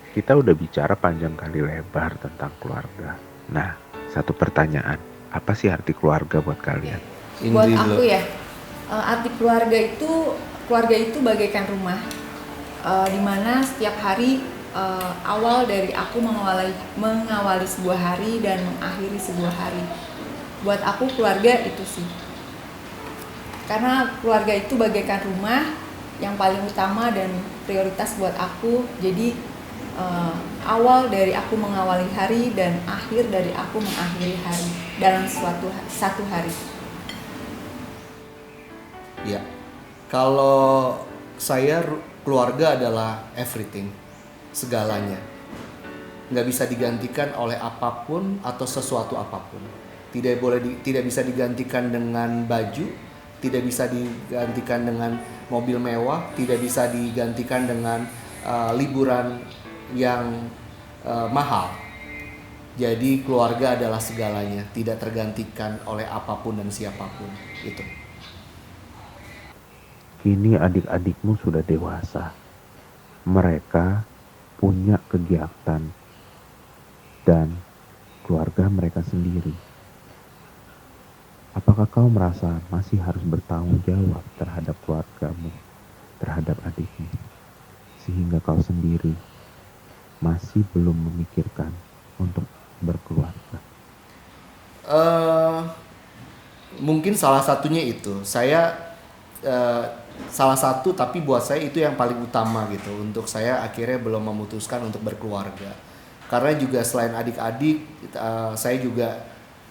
Kita udah bicara panjang kali lebar tentang keluarga. Nah, satu pertanyaan, apa sih arti keluarga buat kalian? Buat Indri aku dulu. ya, arti keluarga itu bagaikan rumah, dimana setiap hari awal dari aku mengawali sebuah hari dan mengakhiri sebuah hari. Buat aku keluarga itu sih, karena keluarga itu bagaikan rumah yang paling utama dan prioritas buat aku. Jadi awal dari aku mengawali hari dan akhir dari aku mengakhiri hari dalam satu hari. Ya, kalau saya keluarga adalah everything, segalanya. Nggak bisa digantikan oleh apapun atau sesuatu apapun. Tidak bisa digantikan dengan baju, tidak bisa digantikan dengan mobil mewah, tidak bisa digantikan dengan liburan yang mahal. Jadi keluarga adalah segalanya, tidak tergantikan oleh apapun dan siapapun. Itu. Kini adik-adikmu sudah dewasa. Mereka punya kegiatan dan keluarga mereka sendiri. Apakah kau merasa masih harus bertanggung jawab terhadap keluargamu, terhadap adikmu, sehingga kau sendiri masih belum memikirkan untuk berkeluarga? Mungkin salah satunya itu. Saya salah satu, tapi buat saya itu yang paling utama gitu. Untuk saya akhirnya belum memutuskan untuk berkeluarga. Karena juga selain adik-adik,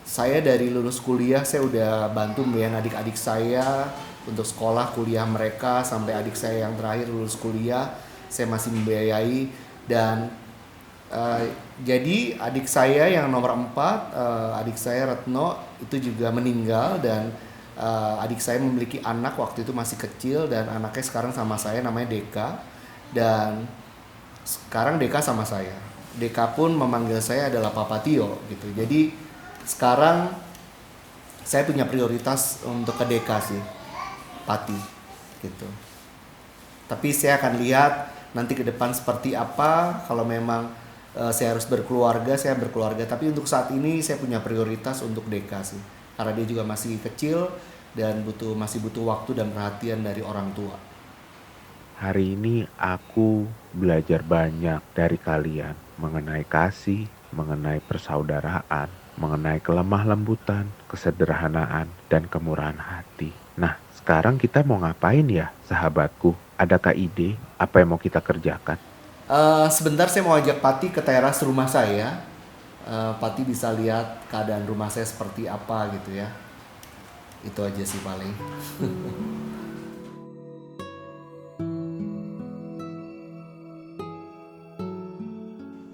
saya dari lulus kuliah saya udah bantu membiayain adik-adik saya untuk sekolah kuliah mereka, sampai adik saya yang terakhir lulus kuliah saya masih membiayai. Dan Jadi adik saya yang nomor 4, adik saya Retno itu juga meninggal, dan adik saya memiliki anak waktu itu masih kecil, dan anaknya sekarang sama saya namanya Deka, dan sekarang Deka sama saya. Deka pun memanggil saya adalah Papa Tio gitu. Jadi sekarang saya punya prioritas untuk ke Deka sih, Pati gitu. Tapi saya akan lihat nanti ke depan seperti apa. Kalau memang saya harus berkeluarga, saya berkeluarga. Tapi untuk saat ini saya punya prioritas untuk Deka sih, karena dia juga masih kecil dan masih butuh waktu dan perhatian dari orang tua. Hari ini aku belajar banyak dari kalian mengenai kasih, mengenai persaudaraan, mengenai kelemah lembutan, kesederhanaan, dan kemurahan hati. Nah, sekarang kita mau ngapain ya, sahabatku? Adakah ide apa yang mau kita kerjakan? Sebentar saya mau ajak Pati ke teras rumah saya. Pati bisa lihat keadaan rumah saya seperti apa gitu ya. Itu aja sih paling.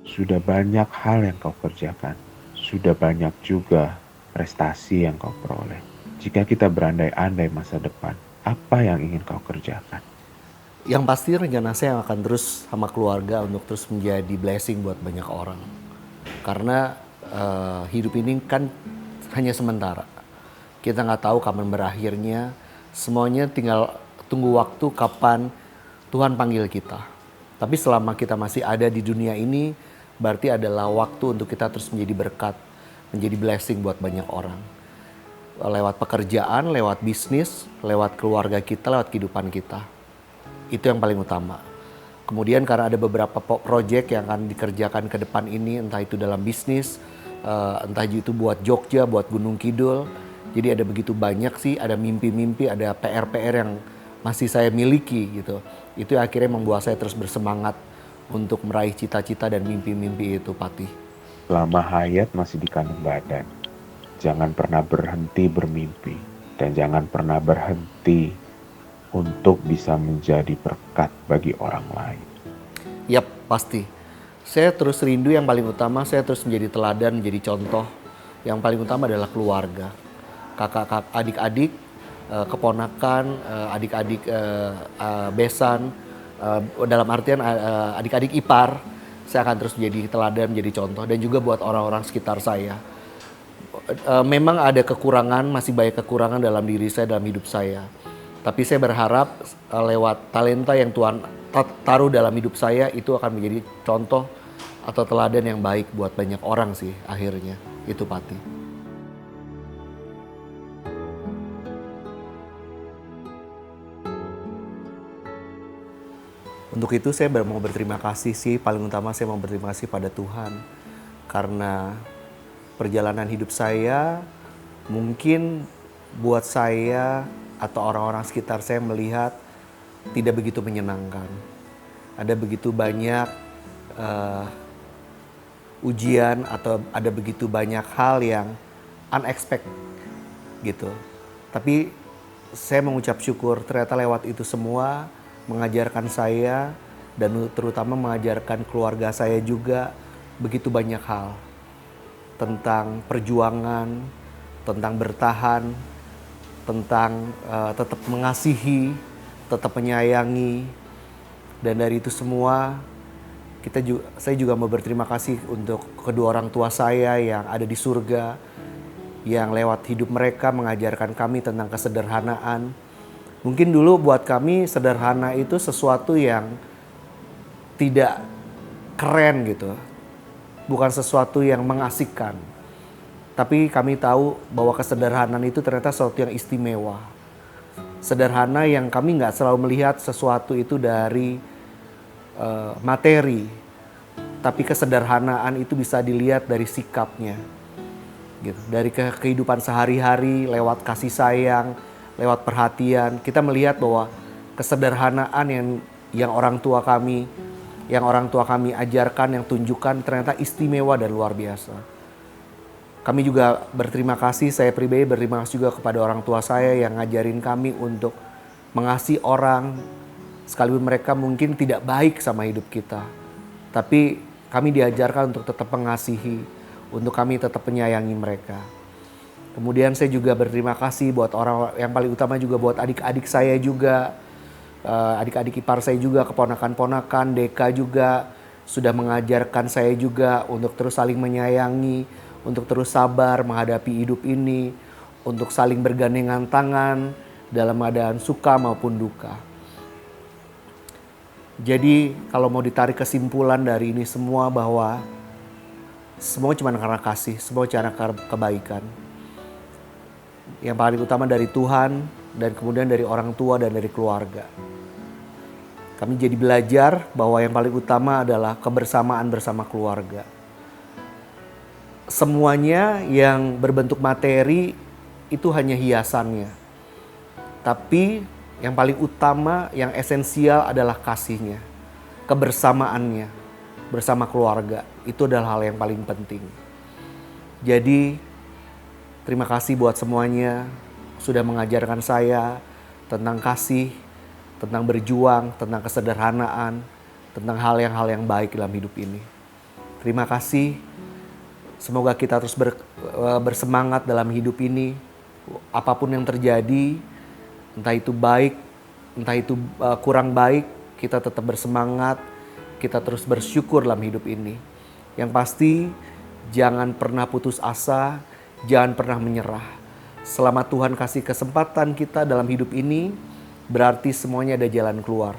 Sudah banyak hal yang kau kerjakan. Sudah banyak juga prestasi yang kau peroleh. Jika kita berandai-andai masa depan, apa yang ingin kau kerjakan? Yang pasti rencana saya akan terus sama keluarga untuk terus menjadi blessing buat banyak orang. Karena hidup ini kan hanya sementara. Kita nggak tahu kapan berakhirnya. Semuanya tinggal tunggu waktu kapan Tuhan panggil kita. Tapi selama kita masih ada di dunia ini, berarti adalah waktu untuk kita terus menjadi berkat, menjadi blessing buat banyak orang. Lewat pekerjaan, lewat bisnis, lewat keluarga kita, lewat kehidupan kita. Itu yang paling utama. Kemudian karena ada beberapa proyek yang akan dikerjakan ke depan ini, entah itu dalam bisnis, entah itu buat Jogja, buat Gunung Kidul. Jadi ada begitu banyak sih, ada mimpi-mimpi, ada PR-PR yang masih saya miliki gitu. Itu yang akhirnya membuat saya terus bersemangat untuk meraih cita-cita dan mimpi-mimpi itu, Pati. Selama hayat masih di kandung badan, jangan pernah berhenti bermimpi. Dan jangan pernah berhenti untuk bisa menjadi berkat bagi orang lain. Yap, pasti. Saya terus rindu, yang paling utama saya terus menjadi teladan, menjadi contoh. Yang paling utama adalah keluarga. Kakak, adik-adik, keponakan, adik-adik besan, dalam artian adik-adik ipar, saya akan terus menjadi teladan, menjadi contoh, dan juga buat orang-orang sekitar saya. Memang ada kekurangan, masih banyak kekurangan dalam diri saya, dalam hidup saya. Tapi saya berharap lewat talenta yang Tuhan taruh dalam hidup saya itu akan menjadi contoh atau teladan yang baik buat banyak orang sih akhirnya. Itu, Pati. Untuk itu saya mau berterima kasih sih, paling utama saya mau berterima kasih pada Tuhan. Karena perjalanan hidup saya mungkin buat saya atau orang-orang sekitar saya melihat tidak begitu menyenangkan. Ada begitu banyak ujian atau ada begitu banyak hal yang unexpected gitu. Tapi saya mengucap syukur ternyata lewat itu semua mengajarkan saya dan terutama mengajarkan keluarga saya juga begitu banyak hal tentang perjuangan, tentang bertahan, tentang tetap mengasihi, tetap menyayangi. Dan dari itu semua saya juga mau berterima kasih untuk kedua orang tua saya yang ada di surga, yang lewat hidup mereka mengajarkan kami tentang kesederhanaan. Mungkin dulu buat kami sederhana itu sesuatu yang tidak keren gitu, bukan sesuatu yang mengasihkan. Tapi kami tahu bahwa kesederhanaan itu ternyata sesuatu yang istimewa. Sederhana yang kami nggak selalu melihat sesuatu itu dari materi. Tapi kesederhanaan itu bisa dilihat dari sikapnya. Gitu. Dari kehidupan sehari-hari, lewat kasih sayang, lewat perhatian. Kita melihat bahwa kesederhanaan yang orang tua kami ajarkan, yang tunjukkan ternyata istimewa dan luar biasa. Kami juga berterima kasih, saya pribadi berterima kasih juga kepada orang tua saya yang ngajarin kami untuk mengasihi orang, sekalipun mereka mungkin tidak baik sama hidup kita. Tapi kami diajarkan untuk tetap mengasihi, untuk kami tetap menyayangi mereka. Kemudian saya juga berterima kasih buat orang yang paling utama juga buat adik-adik saya juga, adik-adik ipar saya juga, keponakan-ponakan, Deka juga sudah mengajarkan saya juga untuk terus saling menyayangi, untuk terus sabar menghadapi hidup ini, untuk saling bergandengan tangan dalam keadaan suka maupun duka. Jadi kalau mau ditarik kesimpulan dari ini semua bahwa semua cuma karena kasih, semua cara kebaikan. Yang paling utama dari Tuhan dan kemudian dari orang tua dan dari keluarga. Kami jadi belajar bahwa yang paling utama adalah kebersamaan bersama keluarga. Semuanya yang berbentuk materi itu hanya hiasannya. Tapi yang paling utama, yang esensial adalah kasihnya, kebersamaannya bersama keluarga. Itu adalah hal yang paling penting. Jadi terima kasih buat semuanya sudah mengajarkan saya tentang kasih, tentang berjuang, tentang kesederhanaan, tentang hal yang baik dalam hidup ini. Terima kasih. Semoga kita terus bersemangat dalam hidup ini. Apapun yang terjadi, entah itu baik, entah itu kurang baik, kita tetap bersemangat, kita terus bersyukur dalam hidup ini. Yang pasti, jangan pernah putus asa, jangan pernah menyerah. Selama Tuhan kasih kesempatan kita dalam hidup ini, berarti semuanya ada jalan keluar.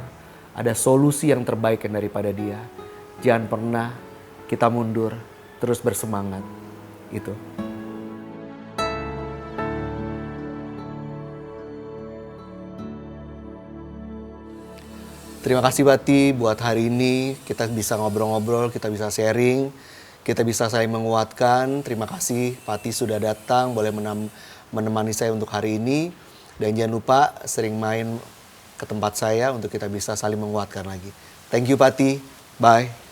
Ada solusi yang terbaik daripada Dia. Jangan pernah kita mundur, terus bersemangat. Itu. Terima kasih Pati buat hari ini kita bisa ngobrol-ngobrol, kita bisa sharing, kita bisa saling menguatkan. Terima kasih Pati sudah datang, boleh menemani saya untuk hari ini. Dan jangan lupa sering main ke tempat saya untuk kita bisa saling menguatkan lagi. Thank you Pati, bye.